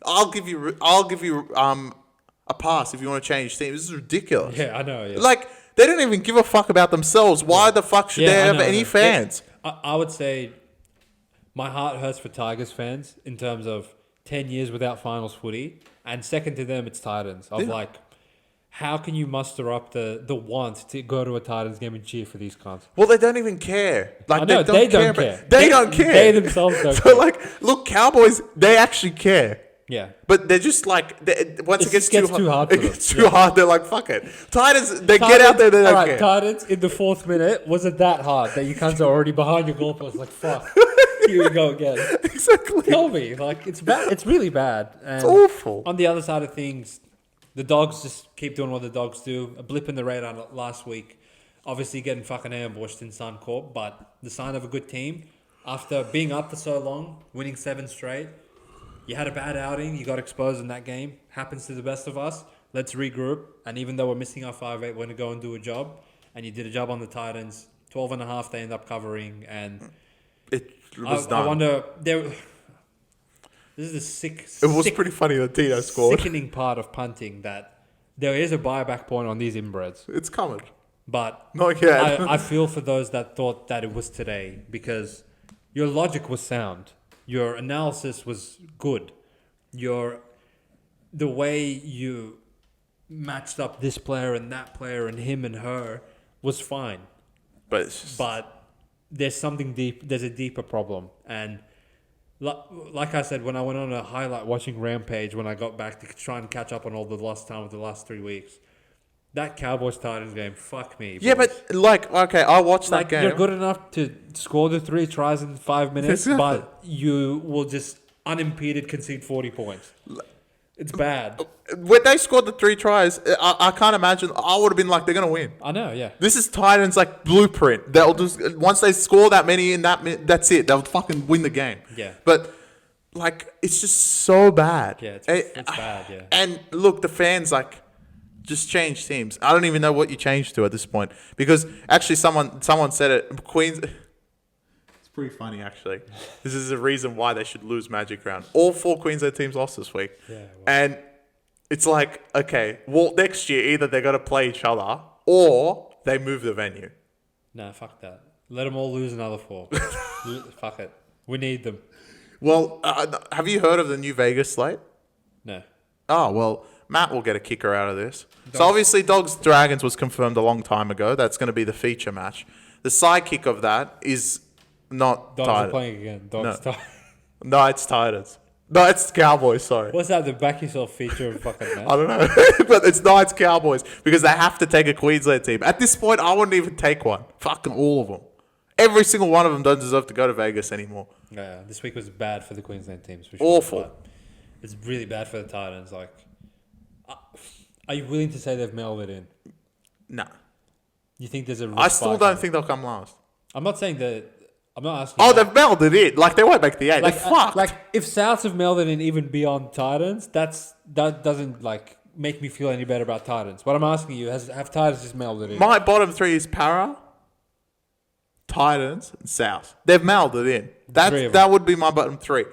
I'll give you a pass if you want to change teams. This is ridiculous. Yeah, I know. Yeah. They don't even give a fuck about themselves. Why the fuck should they have any fans? I would say my heart hurts for Tigers fans in terms of 10 years without finals footy. And second to them, it's Titans. How can you muster up the want to go to a Titans game and cheer for these cunts? Well, they don't even care. They don't care. They don't care. They themselves don't care. Look, Cowboys, they actually care. Yeah. But they're just once it gets too hard for them. It gets too hard, they're like, fuck it. Titans, get out there, they don't care. Titans, in the 4th minute, was it that hard that you cunts are already behind your goalpost? Fuck. Here we go again. Exactly. Tell me. It's bad. It's really bad. And it's awful. On the other side of things, the Dogs just keep doing what the Dogs do. A blip in the radar last week. Obviously getting fucking ambushed in Suncorp, but the sign of a good team. After being up for so long, winning 7 straight, you had a bad outing, you got exposed in that game. Happens to the best of us. Let's regroup. And even though we're missing our 5'8", we're going to go and do a job. And you did a job on the Titans. 12.5 they end up covering. And it was done. I wonder... This is the sick... It was pretty funny that Tino scored. Sickening part of punting that there is a buyback point on these inbreds. It's coming. But not yet. I feel for those that thought that it was today because your logic was sound. Your analysis was good. The way you matched up this player and that player and him and her was fine. But there's something deep. There's a deeper problem. And like I said, when I went on a highlight watching Rampage, when I got back to try and catch up on all the lost time of the last 3 weeks, that Cowboys-Titans game, fuck me. Yeah, boys. But okay, I watched that game. You're good enough to score the 3 tries in 5 minutes, but you will just unimpeded concede 40 points. It's bad. When they scored the 3 tries, I can't imagine. I would have been like, they're going to win. I know, yeah. This is Titans blueprint. They'll just, once they score that many in that minute, that's it. They'll fucking win the game. Yeah. But, it's just so bad. Yeah, it's bad, yeah. And look, the fans, just change teams. I don't even know what you changed to at this point. Because actually someone said it. Queens... It's pretty funny, actually. This is the reason why they should lose Magic Round. All 4 Queensland teams lost this week. Yeah, well. And it's okay, well, next year either they're going to play each other or they move the venue. Nah, fuck that. Let them all lose another 4. Fuck it. We need them. Well, have you heard of the new Vegas slate? No. Oh, well... Matt will get a kicker out of this. Dogs. So obviously Dogs Dragons was confirmed a long time ago. That's going to be the feature match. The sidekick of that is not Dogs Titans. are playing again. Dogs no, it's Titans. No, it's Cowboys, sorry. What's that, the back yourself feature of fucking man? I don't know. But it's Knights-Cowboys because they have to take a Queensland team. At this point, I wouldn't even take one. Fucking all of them. Every single one of them don't deserve to go to Vegas anymore. Yeah, this week was bad for the Queensland teams. For sure. Awful. It's really bad for the Titans. Like, are you willing to say they've mailed it in? No. You think there's a... I still don't think they'll come last. I'm not saying that... I'm not asking... Oh, they've mailed it in. Like, they won't make the 8. They're fucked. Like, if Souths have mailed it in even beyond Titans, that doesn't, like, make me feel any better about Titans. What I'm asking you, have Titans just mailed it in? My bottom 3 is Para, Titans, and South. They've mailed it in. That would be my bottom 3.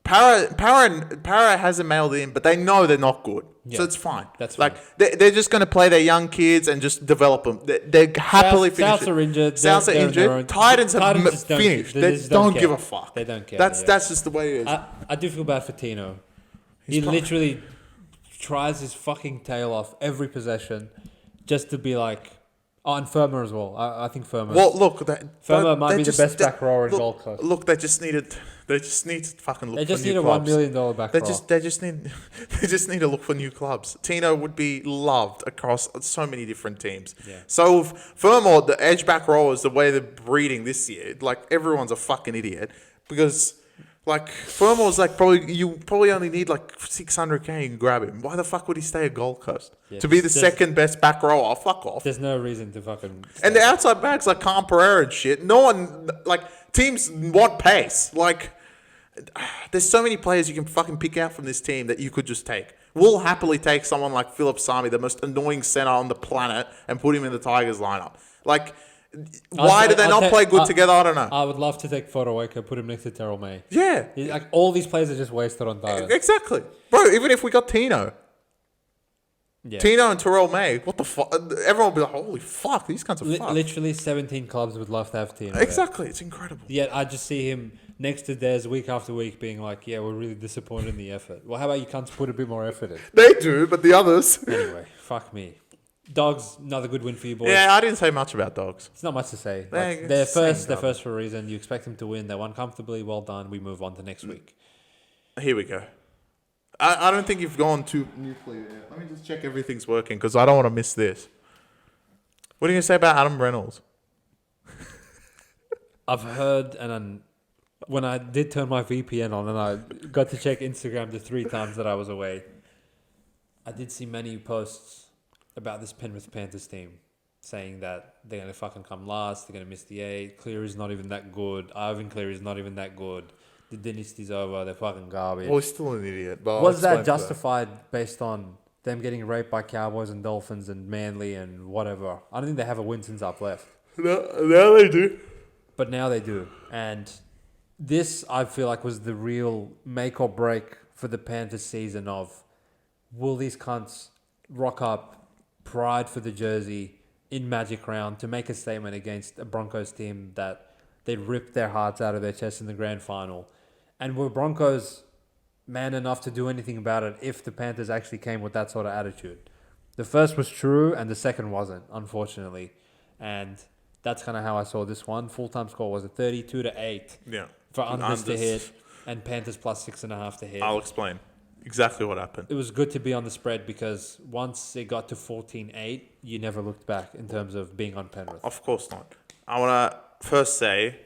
Para hasn't mailed it in, but they know they're not good. Yeah, so it's fine. That's fine. Like, they're just going to play their young kids and just develop them. They're happily finished. Souths are injured. Souths are injured. Titans have finished. They don't give a fuck. They don't care. That's just the way it is. I do feel bad for Tino. He literally tries his fucking tail off every possession just to be like... Oh, and Firma as well. I think Firma. Well, look, Firma might be the best back rower in Gold Coast. Look, they just need to fucking look. They just for new need a clubs. $1 million back rower. They just need to look for new clubs. Tino would be loved across so many different teams. Yeah. So Firma, the edge back rowers, the way they're breeding this year, like everyone's a fucking idiot because. Like, Firma was like, you probably only need like 600K, you can grab him. Why the fuck would he stay at Gold Coast? Yeah, to be the second best back rower? Fuck off. There's no reason to fucking... And the outside backs like Canberra and shit, no one, like, teams want pace. Like, there's so many players you can fucking pick out from this team that you could just take. We'll happily take someone like Philip Sami, the most annoying centre on the planet, and put him in the Tigers lineup. Like... Why do they not play good together? I don't know. I would love to take Fodawaker, put him next to Terrell May. Yeah. Like, all these players are just wasted on Titans. Exactly. Bro, even if we got Tino. Yeah. Tino and Terrell May, what the fuck? Everyone would be like, holy fuck, these kinds of fuck. Literally 17 clubs would love to have Tino. Exactly. It's incredible. Yet I just see him next to Des week after week being like, yeah, we're really disappointed in the effort. Well, how about you cunts put a bit more effort in? They do, but the others... Anyway, fuck me. Dogs, another good win for you boys. Yeah, I didn't say much about Dogs. It's not much to say. Like, they're first for a reason. You expect them to win. They won comfortably. Well done. We move on to next week. Here we go. I don't think you've gone too nuclear yet. Let me just check everything's working because I don't want to miss this. What are you going to say about Adam Reynolds? I've heard, and when I did turn my VPN on and I got to check Instagram the 3 times that I was away, I did see many posts about this Penrith Panthers team saying that they're going to fucking come last, they're going to miss the 8, Cleary's not even that good, Ivan Cleary's not even that good, the dynasty's over, they're fucking garbage. Well, he's still an idiot. But was that justified based on them getting raped by Cowboys and Dolphins and Manly and whatever? I don't think they have a win since up left. No, now they do. But now they do. And this, I feel like, was the real make or break for the Panthers season of, will these cunts rock up, pride for the jersey in Magic Round to make a statement against a Broncos team that they ripped their hearts out of their chest in the grand final? And were Broncos man enough to do anything about it if the Panthers actually came with that sort of attitude? The first was true and the second wasn't, unfortunately. And that's kind of how I saw this one. Full-time score was a 32-8 for unders to hit and Panthers plus 6.5 to hit. I'll explain exactly what happened. It was good to be on the spread because once it got to 14-8, you never looked back in terms of being on Penrith. Of course not. I want to first say,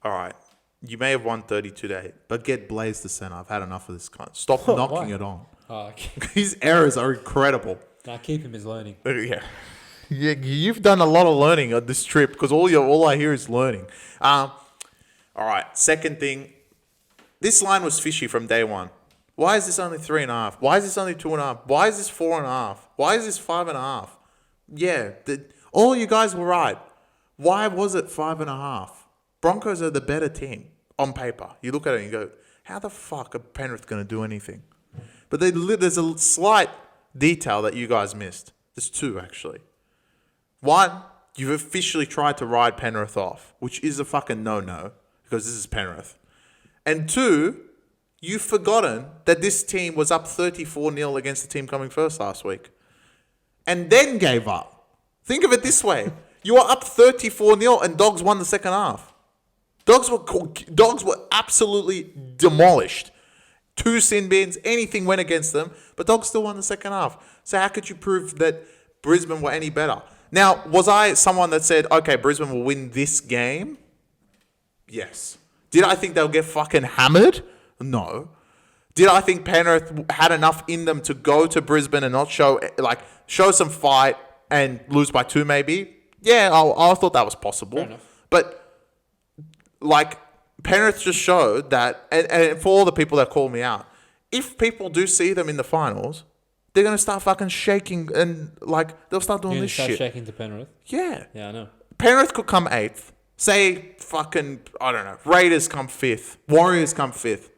all right, you may have won 32-8, but get Blaze the centre. I've had enough of this kind. Stop knocking it on. Oh, okay. His errors are incredible. Now keep him as learning. Yeah, you've done a lot of learning on this trip because all I hear is learning. All right, second thing, this line was fishy from day one. Why is this only 3.5? Why is this only 2.5? Why is this 4.5? Why is this 5.5? Yeah, all you guys were right. Why was it 5.5? Broncos are the better team on paper. You look at it and you go, how the fuck are Penrith going to do anything? But there's a slight detail that you guys missed. There's 2, actually. 1, you've officially tried to ride Penrith off, which is a fucking no-no because this is Penrith. And 2, you've forgotten that this team was up 34-0 against the team coming first last week. And then gave up. Think of it this way. You were up 34-0 and Dogs won the second half. Dogs were absolutely demolished. 2 sin bins, anything went against them, but Dogs still won the second half. So how could you prove that Brisbane were any better? Now, was I someone that said, okay, Brisbane will win this game? Yes. Did I think they'll get fucking hammered? No. Did I think Penrith had enough in them to go to Brisbane and not show some fight and lose by 2 maybe? Yeah, I thought that was possible. Fair enough. But, Penrith just showed that, and for all the people that call me out, if people do see them in the finals, they're going to start fucking shaking and, they'll start doing this shit. Shaking to Penrith? Yeah. Yeah, I know. Penrith could come 8th. Say fucking, I don't know, Raiders come 5th. Warriors come 5th.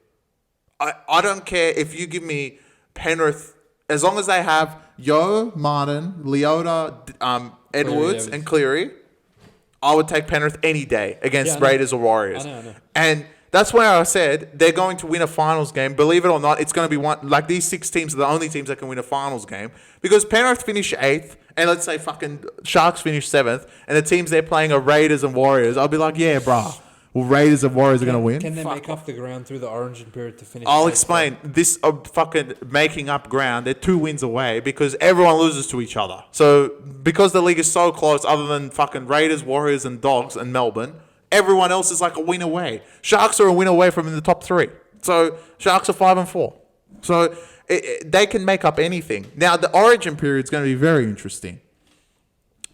I don't care if you give me Penrith, as long as they have Yo, Martin, Leota, Edwards, and Cleary, I would take Penrith any day against Raiders or Warriors. I know. And that's where I said they're going to win a finals game. Believe it or not, it's going to be one. These 6 teams are the only teams that can win a finals game because Penrith finish 8th, and let's say fucking Sharks finish 7th, and the teams they're playing are Raiders and Warriors. I'll be like, yeah, bruh. Well, Raiders and Warriors are going to win. Can they make up the ground through the origin period to finish? I'll explain. This fucking making up ground, they're 2 wins away because everyone loses to each other. So, because the league is so close, other than fucking Raiders, Warriors, and Dogs and Melbourne, everyone else is like a win away. Sharks are a win away from in the top 3. So, Sharks are 5-4. So, they can make up anything. Now, the origin period is going to be very interesting.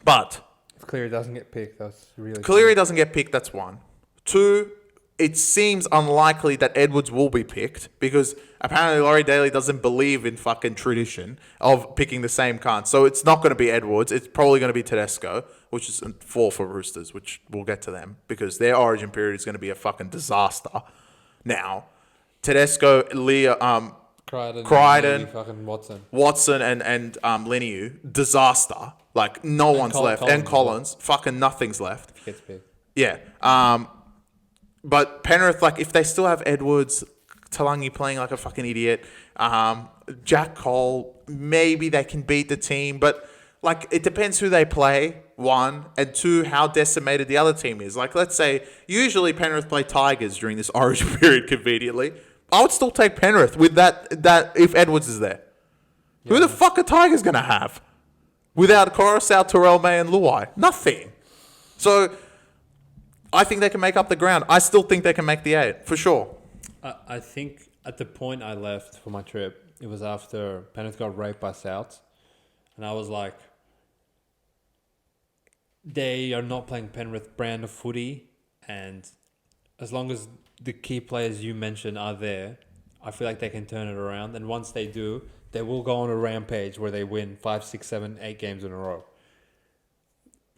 But if Cleary doesn't get picked, that's really Cleary doesn't get picked, that's 1. 2, it seems unlikely that Edwards will be picked because apparently Laurie Daly doesn't believe in fucking tradition of picking the same cunt. So it's not going to be Edwards. It's probably going to be Tedesco, which is 4 for Roosters, which we'll get to them because their origin period is going to be a fucking disaster. Now, Tedesco, Crichton, fucking Watson and Leniu, disaster. No one's left. And Collins, fucking nothing's left. Gets picked. Yeah. But Penrith, if they still have Edwards, Talangi playing like a fucking idiot, Jack Cole, maybe they can beat the team. But, it depends who they play, 1. And 2, how decimated the other team is. Let's say, usually Penrith play Tigers during this origin period conveniently. I would still take Penrith with that if Edwards is there. Yeah. Who the fuck are Tigers going to have? Without Coruscant, Terrell May, and Luai? Nothing. So I think they can make up the ground. I still think they can make the 8, for sure. I think at the point I left for my trip, it was after Penrith got raped by Souths. And I was like, they are not playing Penrith brand of footy. And as long as the key players you mentioned are there, I feel like they can turn it around. And once they do, they will go on a rampage where they win 5, 6, 7, 8 games in a row.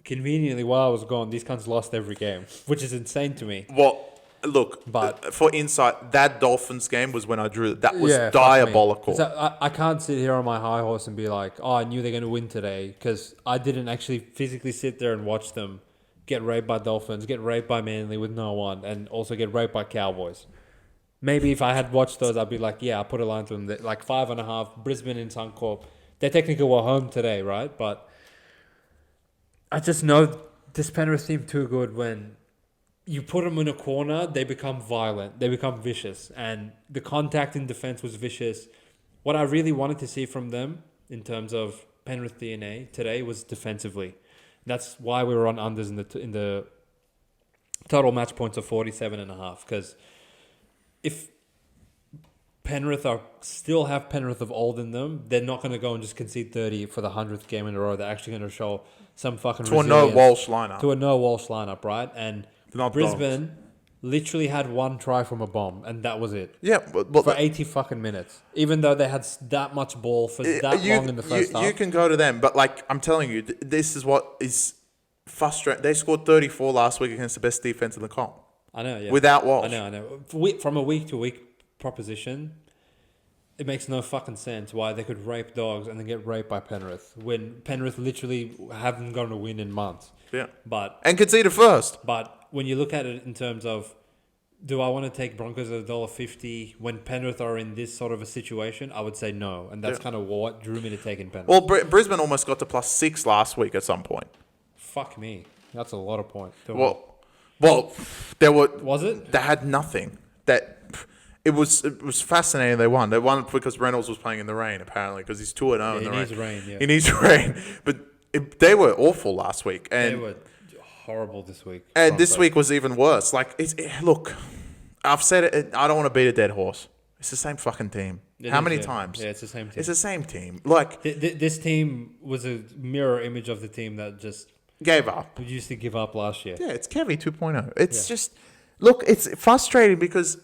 Conveniently, while I was gone, these cunts lost every game, which is insane to me. Well, look, but for insight, that Dolphins game was when I drew. That was diabolical. So I can't sit here on my high horse and be like, oh, I knew they're going to win today, because I didn't actually physically sit there and watch them get raped by Dolphins, get raped by Manly with no one, and also get raped by Cowboys. Maybe if I had watched those, I'd be like, yeah, I'll put a line to them. 5.5, Brisbane in Suncorp. They technically were home today, right? But I just know this Penrith team too good. When you put them in a corner, they become violent. They become vicious. And the contact in defense was vicious. What I really wanted to see from them in terms of Penrith DNA today was defensively. That's why we were on unders in the total match points of 47.5. Because if Penrith still have Penrith of old in them, they're not going to go and just concede 30 for the 100th game in a row. They're actually going to show some fucking resilience. To a no-Walsh lineup. To a no-Walsh lineup, right? And not Brisbane Dogs. Literally had one try from a bomb, and that was it. Yeah, but for 80 fucking minutes. Even though they had that much ball for that long in the first half. You can go to them, but I'm telling you, this is what is frustrating. They scored 34 last week against the best defense in the comp. I know, yeah. Without Walsh. I know. From a week-to-week proposition, it makes no fucking sense why they could rape Dogs and then get raped by Penrith when Penrith literally haven't gone to win in months. Yeah. And conceded first. But when you look at it in terms of, do I want to take Broncos at $1.50 when Penrith are in this sort of a situation? I would say no. And that's kind of what drew me to take in Penrith. Well, Brisbane almost got to +6 last week at some point. Fuck me. That's a lot of points. Well, there were... Was it? They had nothing. it was fascinating. They won. They won because Reynolds was playing in the rain, apparently, because he's 2-0 in the rain. He needs rain. Yeah, he needs rain. But they were awful last week, and they were horrible this week. And this week was even worse. Like, look, I've said it. I don't want to beat a dead horse. It's the same fucking team. How many times? Yeah, it's the same team. It's the same team. Like this team was a mirror image of the team that just gave up. We used to give up last year. Yeah, it's Kevy 2.0. It's just look. It's frustrating because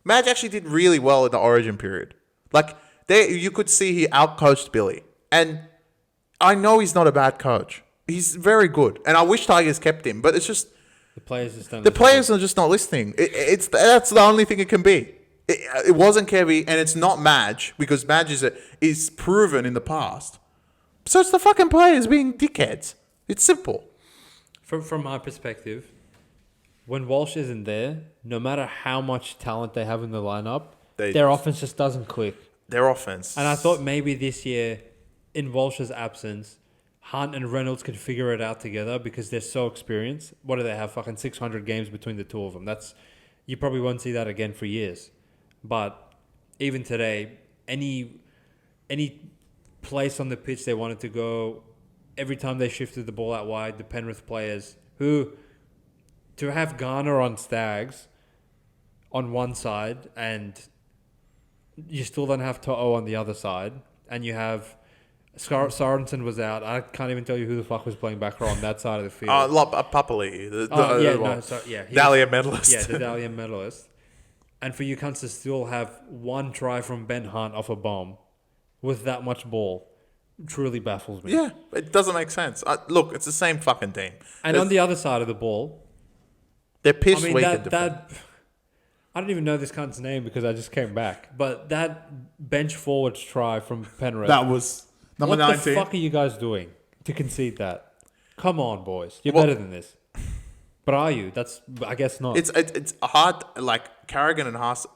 Madge actually did really well in the Origin period. Like you could see he outcoached Billy, and I know he's not a bad coach. He's very good, and I wish Tigers kept him. But it's just the players just don't. The players are just not listening. That's the only thing it can be. It wasn't Kevy, and it's not Madge, because Madge is proven in the past. So it's the fucking players being dickheads. It's simple. From my perspective, when Walsh isn't there, no matter how much talent they have in the lineup, their offense just doesn't click. Their offense. And I thought maybe this year, in Walsh's absence, Hunt and Reynolds could figure it out together because they're so experienced. What do they have? Fucking 600 games between the two of them. You probably won't see that again for years. But even today, any place on the pitch they wanted to go, every time they shifted the ball out wide, the Penrith players, who, to have Garner on Stags on one side, and you still don't have To'o on the other side, and you have Sorensen was out. I can't even tell you who the fuck was playing back row on that side of the field. Papali. Dalian medalist. Yeah, the Dalian medalist. And for you cunts to still have one try from Ben Hunt off a bomb with that much ball truly baffles me. Yeah, it doesn't make sense. Look, it's the same fucking team. And on the other side of the ball, they're pissed weak. I don't even know this cunt's name because I just came back. But that bench forwards try from Penrith. That was number 19. What the fuck are you guys doing to concede that? Come on, boys. You're better than this. But are you? I guess not. It's hard. Like Carrigan and Haas.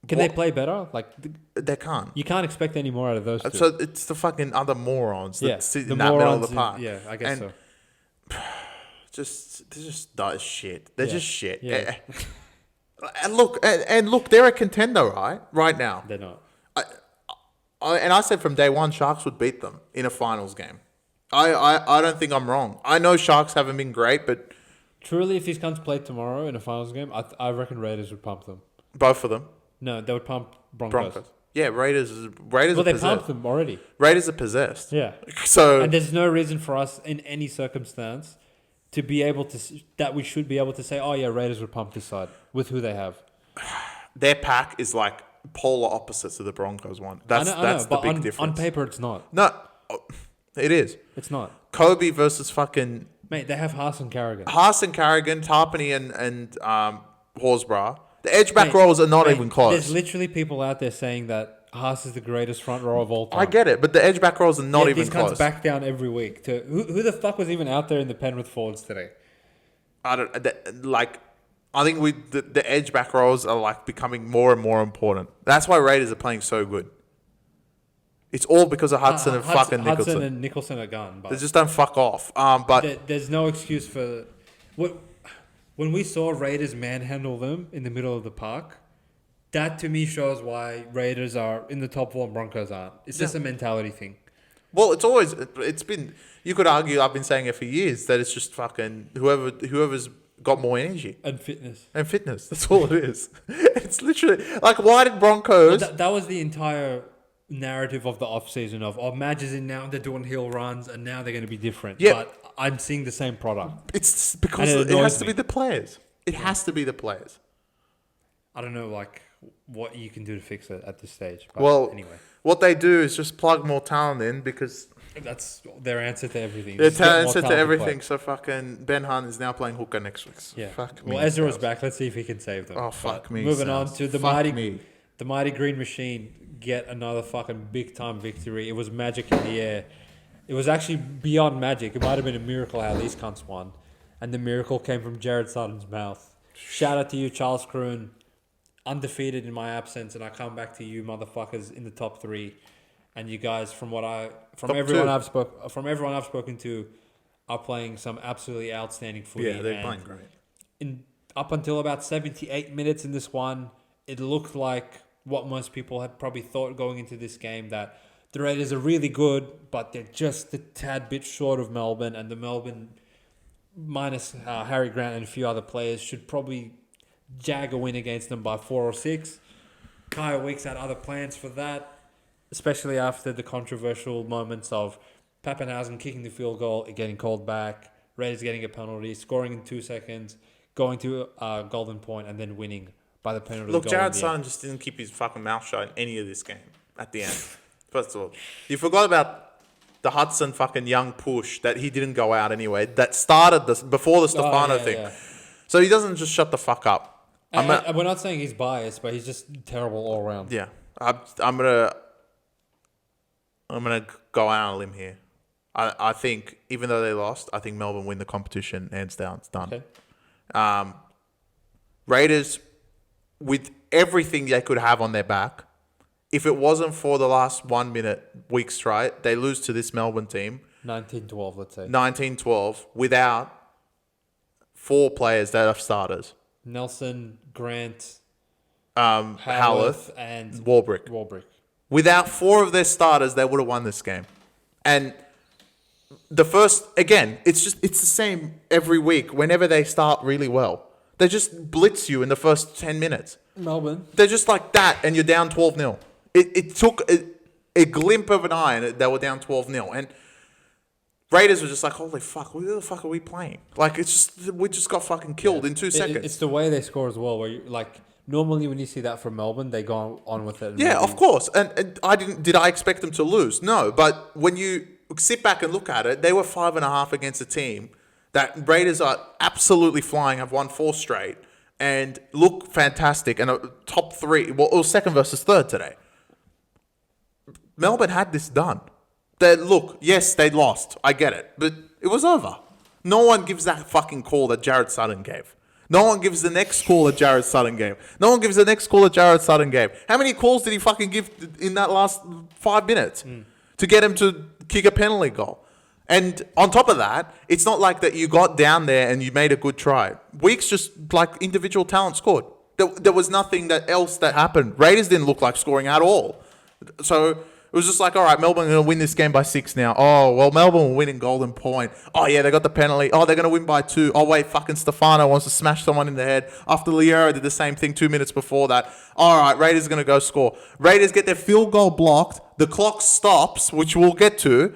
Can they play better? Like they can't. You can't expect any more out of those two. So it's the fucking other morons that sit in that middle of the park. Yeah, I guess so. They're just shit. They're just shit. Yeah. And look, they're a contender, right? Right now. They're not. I said from day one, Sharks would beat them in a finals game. I don't think I'm wrong. I know Sharks haven't been great, but truly, if these cunts played tomorrow in a finals game, I reckon Raiders would pump them. Both of them? No, they would pump Broncos. Yeah, Raiders are well, they possessed. pumped them already. Raiders are possessed. Yeah. So and there's no reason for us in any circumstance to be able to that we should be able to say, oh yeah, Raiders would pump this side with who they have. Their pack is like polar opposites of the Broncos one. That's the big difference. On paper, it's not. No, it is. It's not. Kobe versus fucking... Mate, they have Haas and Carrigan. Tarpany and Horsburgh. The edge back rows are not even close. There's literally people out there saying that Haas is the greatest front row of all time. I get it, but the edge back rows are not even close. These cunts back down every week. Who the fuck was even out there in the Penrith forwards today? I think the edge back rows are like becoming more and more important. That's why Raiders are playing so good. It's all because of Hudson and fucking Nicholson. Hudson and Nicholson are gone. They just don't fuck off. But there's no excuse for when we saw Raiders manhandle them in the middle of the park. That to me shows why Raiders are in the top 4 and Broncos aren't. It's just a mentality thing. Well, it's been. You could argue. I've been saying it for years that it's just fucking whoever's got more energy and fitness. That's all it is. It's literally like, why did Broncos? That was the entire narrative of the off season of Madge is in now, they're doing hill runs and now they're going to be different. Yeah. But I'm seeing the same product. It's because it has to be the players. It has to be the players. I don't know what you can do to fix it at this stage. But well, anyway, what they do is just plug more talent in because that's their answer to everything. Their answer to everything. So fucking Ben Hunt is now playing hooker next week. So yeah. Fuck me. Ezra was back. Let's see if he can save them. Oh fuck me. Moving on to the mighty Green Machine. Get another fucking big time victory. It was magic in the air. It was actually beyond magic. It might have been a miracle how these cunts won. And the miracle came from Jared Sutton's mouth. Shout out to you, Charles Kroon. Undefeated in my absence, and I come back to you motherfuckers in the top 3. And you guys, from everyone I've spoken to, are playing some absolutely outstanding footy. Yeah, they're playing great. up until about 78 minutes in this one, it looked like what most people had probably thought going into this game, that the Raiders are really good, but they're just a tad bit short of Melbourne, and the Melbourne, minus Harry Grant and a few other players, should probably jag a win against them by 4 or 6. Kyle Weeks had other plans for that, especially after the controversial moments of Pappenhausen kicking the field goal, it getting called back, Raiders getting a penalty, scoring in 2 seconds, going to golden point, and then winning by the penalty. Look, Jared Sutton just didn't keep his fucking mouth shut in any of this game at the end. First of all, you forgot about the Hudson fucking young push that he didn't go out anyway. That started before the Stefano thing. Yeah. So he doesn't just shut the fuck up. We're not saying he's biased, but he's just terrible all around. Yeah, I'm gonna go out on a limb here. I think even though they lost, I think Melbourne win the competition hands down. It's done. Okay. Raiders, with everything they could have on their back, if it wasn't for the last 1 minute weak strike, they lose to this Melbourne team. 19-12, let's say. 19-12 without 4 players that are starters. Nelson, Grant, Howarth, and Warbrick. Without 4 of their starters, they would have won this game. And the first, again, it's the same every week. Whenever they start really well, they just blitz you in the first 10 minutes. Melbourne. They're just like that, and you're down 12-0. It took a glimpse of an eye, and they were down 12-0. And Raiders were just like, holy fuck, who the fuck are we playing? Like, we just got fucking killed in 2 seconds. It's the way they score as well, where you, like, normally when you see that from Melbourne, they go on with it. Yeah, of course. And did I expect them to lose? No. But when you sit back and look at it, they were 5.5 against a team that Raiders are absolutely flying, have won 4 straight, and look fantastic. And a top 3, well, it was second versus third today. Melbourne had this done. Yes, they lost. I get it. But it was over. No one gives that fucking call that Jared Sutton gave. No one gives the next call that Jared Sutton gave. No one gives the next call that Jared Sutton gave. How many calls did he fucking give in that last 5 minutes to get him to kick a penalty goal? And on top of that, it's not like that you got down there and you made a good try. Weeks just like individual talent scored. There was nothing else that happened. Raiders didn't look like scoring at all. So it was just like, all right, Melbourne are going to win this game by 6 now. Oh, well, Melbourne will win in golden point. Oh, yeah, they got the penalty. Oh, they're going to win by 2. Oh, wait, fucking Stefano wants to smash someone in the head. After Liera did the same thing 2 minutes before that. All right, Raiders are going to go score. Raiders get their field goal blocked. The clock stops, which we'll get to.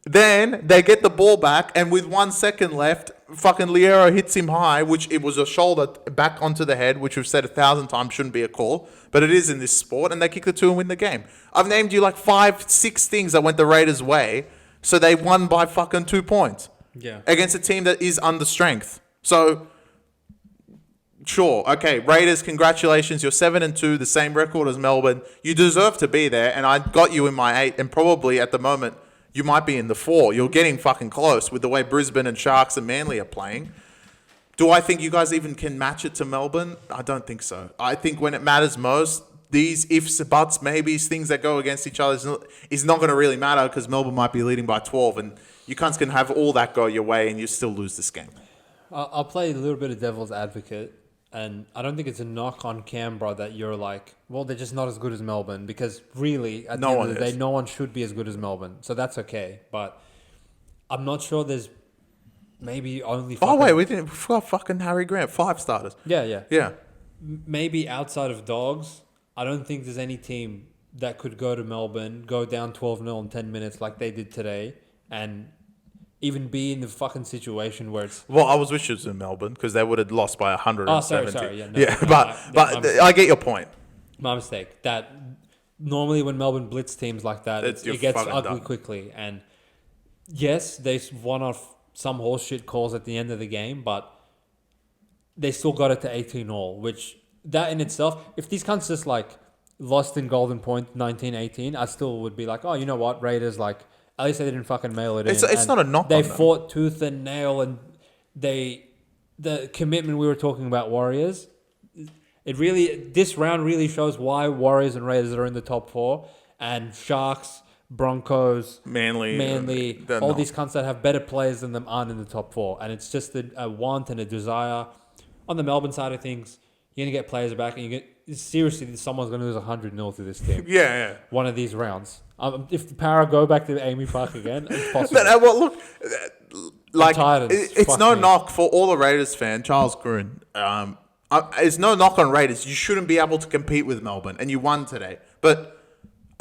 Then they get the ball back, and with 1 second left, fucking Liera hits him high, which it was a shoulder back onto the head, which we've said 1,000 times shouldn't be a call, but it is in this sport, and they kick the 2 and win the game. I've named you like 5-6 things that went the Raiders' way, so they won by fucking 2 points. Yeah. Against a team that is under strength. So, sure, okay, Raiders, congratulations, you're 7-2, the same record as Melbourne. You deserve to be there, and I got you in my 8, and probably at the moment, you might be in the 4. You're getting fucking close with the way Brisbane and Sharks and Manly are playing. Do I think you guys even can match it to Melbourne? I don't think so. I think when it matters most, these ifs, buts, maybes, things that go against each other is not going to really matter because Melbourne might be leading by 12 and you cunts can have all that go your way and you still lose this game. I'll play a little bit of devil's advocate. And I don't think it's a knock on Canberra that you're like, well, they're just not as good as Melbourne. Because really, at the end of the day, no one should be as good as Melbourne. So that's okay. But I'm not sure there's maybe only... we forgot fucking Harry Grant. 5 starters. Yeah. Maybe outside of Dogs, I don't think there's any team that could go to Melbourne, go down 12-0 in 10 minutes like they did today, and... even be in the fucking situation where it's... Well, I was wishing in Melbourne because they would have lost by 170. Oh, sorry. But I get your point. My mistake. That normally when Melbourne blitz teams like that, it gets ugly quickly. And yes, they won off some horseshit calls at the end of the game, but they still got it to 18-all, which that in itself, if these cunts just like lost in Golden Point 19-18, I still would be like, oh, you know what, Raiders, like... At least they didn't fucking mail it in. It's not a knock. They fought tooth and nail, and the commitment we were talking about Warriors. This round really shows why Warriors and Raiders are in the top 4, and Sharks, Broncos, Manly, all these cunts that have better players than them aren't in the top 4, and it's just a want and a desire on the Melbourne side of things, you're going to get players back, and seriously, someone's going to lose 100-0 to this team. Yeah. One of these rounds. If the Para go back to Amy Park again, it's possible. Well, look, like it's no knock for all the Raiders fan, Charles Gruen. It's no knock on Raiders. You shouldn't be able to compete with Melbourne, and you won today. But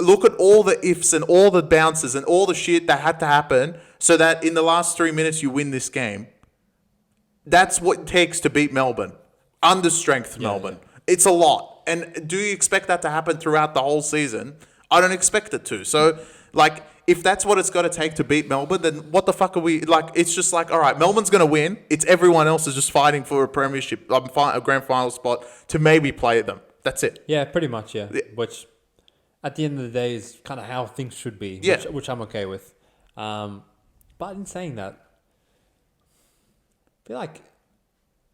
look at all the ifs and all the bounces and all the shit that had to happen so that in the last 3 minutes you win this game. That's what it takes to beat Melbourne. Under strength Melbourne. Yeah. It's a lot. And do you expect that to happen throughout the whole season? I don't expect it to. So, like, if that's what it's got to take to beat Melbourne, then what the fuck are we... Like, it's just like, all right, Melbourne's going to win. It's everyone else is just fighting for a premiership, a grand final spot to maybe play them. That's it. Yeah, pretty much, yeah. Which, at the end of the day, is kind of how things should be, which I'm okay with. But in saying that, I feel like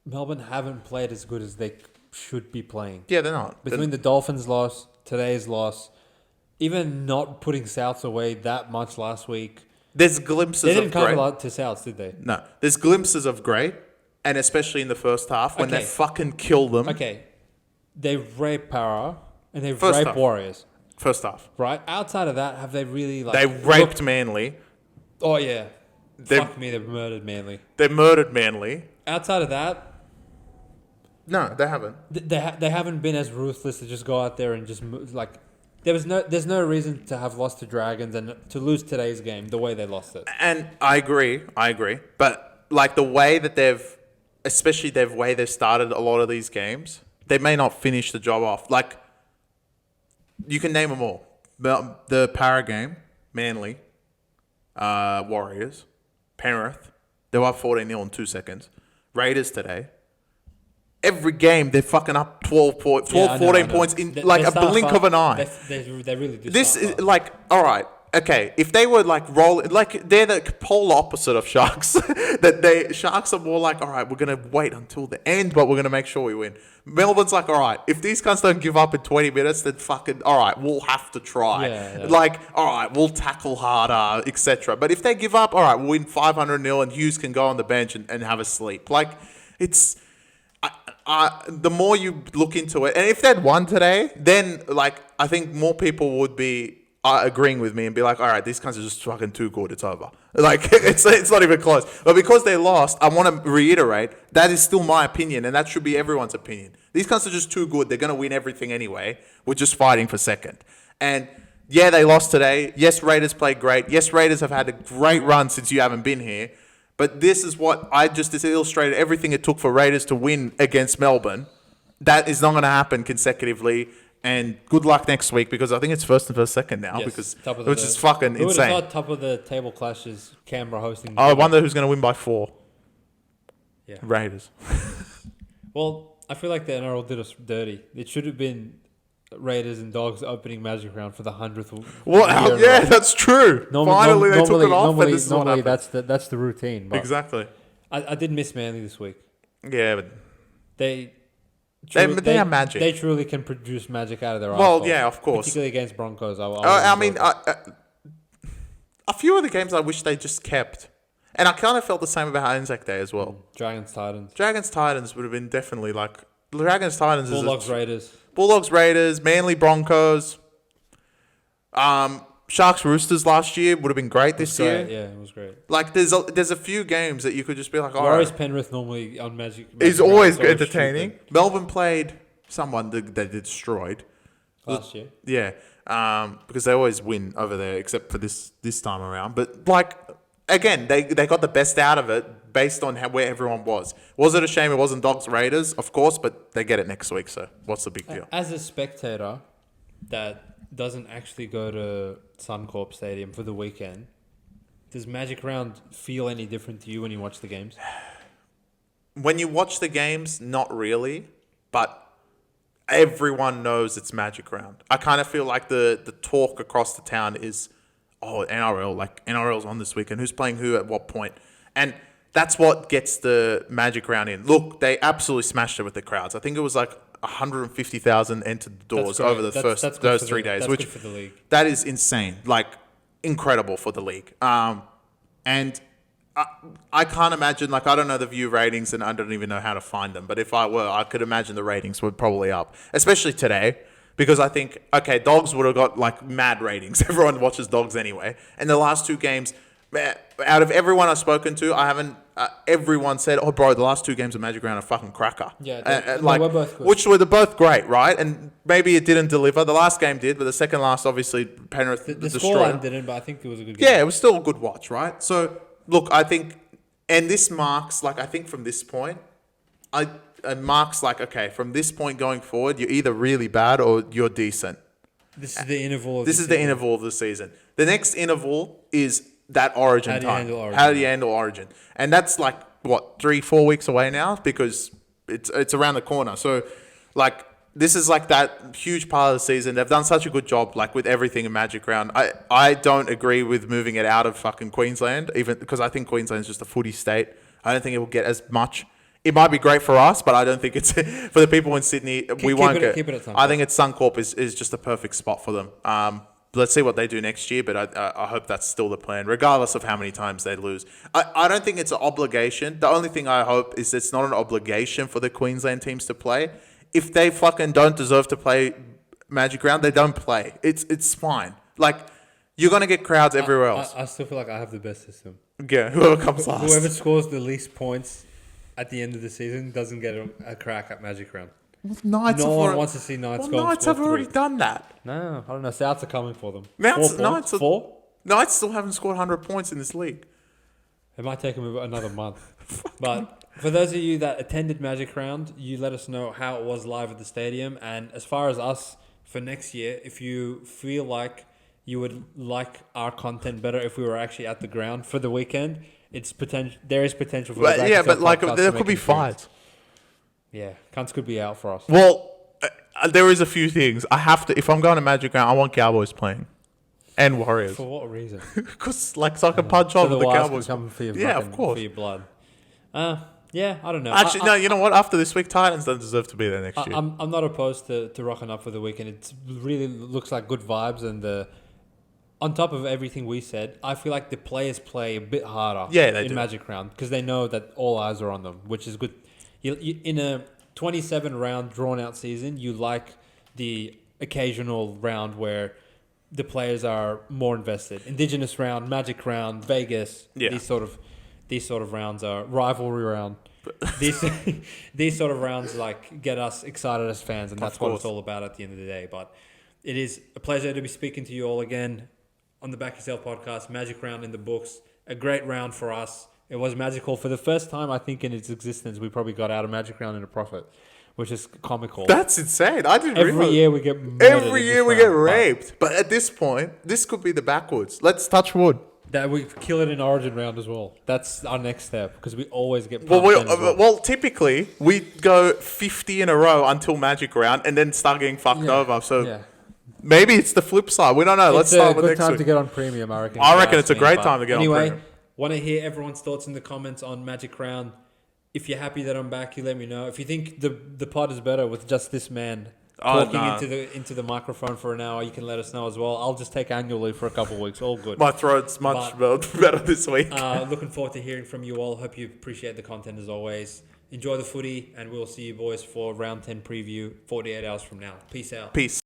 Melbourne haven't played as good as they should be playing. Yeah, they're not. Between the Dolphins loss, today's loss, even not putting Souths away that much last week. There's glimpses of great. They didn't come a lot to Souths, did they? No. There's glimpses of great, and especially in the first half when they fucking kill them. Okay. They rape Para, and they rape Warriors. First half. Right? Outside of that, have they really... They raped Manly. Oh, yeah. Fuck me, they've murdered Manly. They murdered Manly. Outside of that... No, they haven't. They haven't been as ruthless to just go out there and just like. There's no reason to have lost to Dragons and to lose today's game the way they lost it. And I agree. But like the way that especially the way they've started a lot of these games, they may not finish the job off. Like you can name them all. The Para game, Manly, Warriors, Penrith. They were up 14-0 in 2 seconds. Raiders today. Every game, they're fucking up 14 points in like a blink of an eye. They really do. This is like, all right, okay. If they were like rolling, like they're the polar opposite of Sharks. Sharks are more like, all right, we're going to wait until the end, but we're going to make sure we win. Melbourne's like, all right, if these guys don't give up in 20 minutes, then fucking, all right, we'll have to try. Yeah. Like, all right, we'll tackle harder, etc. But if they give up, all right, we'll win 500-0 and Hughes can go on the bench and have a sleep. Like, it's... the more you look into it, and if they'd won today, then like I think more people would be agreeing with me and be like, all right, these guys are just fucking too good. It's over. Like it's not even close. But because they lost, I want to reiterate that is still my opinion, and that should be everyone's opinion. These guys are just too good. They're gonna win everything anyway. We're just fighting for second. And yeah, they lost today. Yes, Raiders played great. Yes, Raiders have had a great run since you haven't been here. But this is what this illustrated everything it took for Raiders to win against Melbourne. That is not going to happen consecutively. And good luck next week because I think it's first and second now, which is fucking insane. Who would have thought top of the table clashes, Canberra hosting? I wonder who's going to win by 4. Yeah, Raiders. Well, I feel like the NRL did us dirty. It should have been Raiders and Dogs opening Magic Round for the 100th. Well, yeah, that's true. Finally, they took it off, and this is what happened. That's the routine. But exactly. I did miss Manly this week. Yeah, but they have magic. They truly can produce magic out of their Well, yeah, of course. Particularly against Broncos. I mean, a few of the games I wish they just kept. And I kind of felt the same about Anzac Day as well. Dragons Titans would have been definitely like... Dragons Titans Bulldogs Raiders. Bulldogs, Raiders, Manly, Broncos, Sharks, Roosters last year would have been great this year. Yeah, it was great. Like there's a few games that you could just be like, Warriors Penrith normally on Magic is always entertaining. Stupid. Melbourne played someone that they destroyed last year. Yeah, because they always win over there, except for this time around. But like again, they got the best out of it. Based on where everyone was. Was it a shame it wasn't Dogs Raiders? Of course, but they get it next week, so what's the big deal? As a spectator that doesn't actually go to Suncorp Stadium for the weekend, does Magic Round feel any different to you when you watch the games? When you watch the games, not really, but everyone knows it's Magic Round. I kind of feel like the talk across the town is, NRL, like NRL's on this weekend. Who's playing who at what point? And that's what gets the Magic Round in. Look, they absolutely smashed it with the crowds. I think it was like 150,000 entered the doors over the those 3 days. That's good for the league. That is insane. Like, incredible for the league. And I can't imagine, like, I don't know the view ratings and I don't even know how to find them. But if I were, I could imagine the ratings would probably up, especially today. Because I think, okay, Dogs would have got, like, mad ratings. Everyone watches Dogs anyway. And the last two games, out of everyone I've spoken to, I haven't, everyone said, oh, bro, the last two games of Magic Round are fucking cracker. Yeah, like, we're both good. which were both great, right? And maybe it didn't deliver. The last game did, but the second last, obviously, Penrith the destroyed. scoreline didn't, but I think it was a good game. Yeah, it was still a good watch, right? So, look, I think, and this marks, like, I think from this point, it marks, like, okay, from this point going forward, you're either really bad or you're decent. This is the interval of This is the interval of the season. The next interval is that Origin How do you time. handle Origin? How do you handle Origin? And that's like, what, 3-4 weeks away now? Because it's around the corner. So, like, this is like that huge part of the season. They've done such a good job, like, with everything in Magic Round. I don't agree with moving it out of fucking Queensland, even because I think Queensland's just a footy state. I don't think it will get as much. It might be great for us, but I don't think it's for the people in Sydney. We won't get. Keep it at Suncorp. I think it's Suncorp is just a perfect spot for them. Let's see what they do next year, but I hope that's still the plan, regardless of how many times they lose. I don't think it's an obligation. The only thing I hope is it's not an obligation for the Queensland teams to play. If they fucking don't deserve to play Magic Round, they don't play. It's fine. Like, you're gonna get crowds everywhere else. I still feel like I have the best system. Yeah, whoever comes last. Whoever scores the least points at the end of the season doesn't get a crack at Magic Round. No one wants to see Knights go. Knights have already done that. No, I don't know. Souths are coming for them. Knights still haven't scored 100 points in this league. It might take them another month. But for those of you that attended Magic Round, you let us know how it was live at the stadium. And as far as us for next year, if you feel like you would like our content better if we were actually at the ground for the weekend, there is potential for but, yeah, but like there could be fights. Yeah, cunts could be out for us. Well, there is a few things. I have to, if I'm going to Magic Round, I want Cowboys playing. And Warriors. For what reason? Because, like, so I can punch on with the Cowboys. Come for your of course. For your blood. Yeah, I don't know. Actually, no, you know what? After this week, Titans don't deserve to be there next year. I'm not opposed to rocking up for the weekend. It really looks like good vibes. And on top of everything we said, I feel like the players play a bit harder in Magic Round because they know that all eyes are on them, which is good. You, in a 27-round drawn-out season, you like the occasional round where the players are more invested. Indigenous round, Magic Round, Vegas. Yeah. These sort of rounds are rivalry round. These sort of rounds like get us excited as fans, and that's what it's all about at the end of the day. But it is a pleasure to be speaking to you all again on the Back Yourself Podcast. Magic Round in the books. A great round for us. It was magical. For the first time, I think, in its existence, we probably got out of Magic Round in a profit, which is comical. That's insane. I didn't realize. Every year we get raped. But at this point, this could be the backwards. Let's touch wood. That we kill it in Origin round as well. That's our next step because we always get well, typically, we go 50 in a row until Magic Round and then start getting fucked over. So maybe it's the flip side. We don't know. Let's start with next week. It's a good time to get on premium, I reckon. I reckon it's a great time to get on premium. Anyway, want to hear everyone's thoughts in the comments on Magic Round. If you're happy that I'm back, you let me know. If you think the pod is better with just this man talking into the microphone for an hour, you can let us know as well. I'll just take annual leave for a couple of weeks. All good. My throat's much better this week. Looking forward to hearing from you all. Hope you appreciate the content as always. Enjoy the footy, and we'll see you boys for round 10 preview 48 hours from now. Peace out. Peace.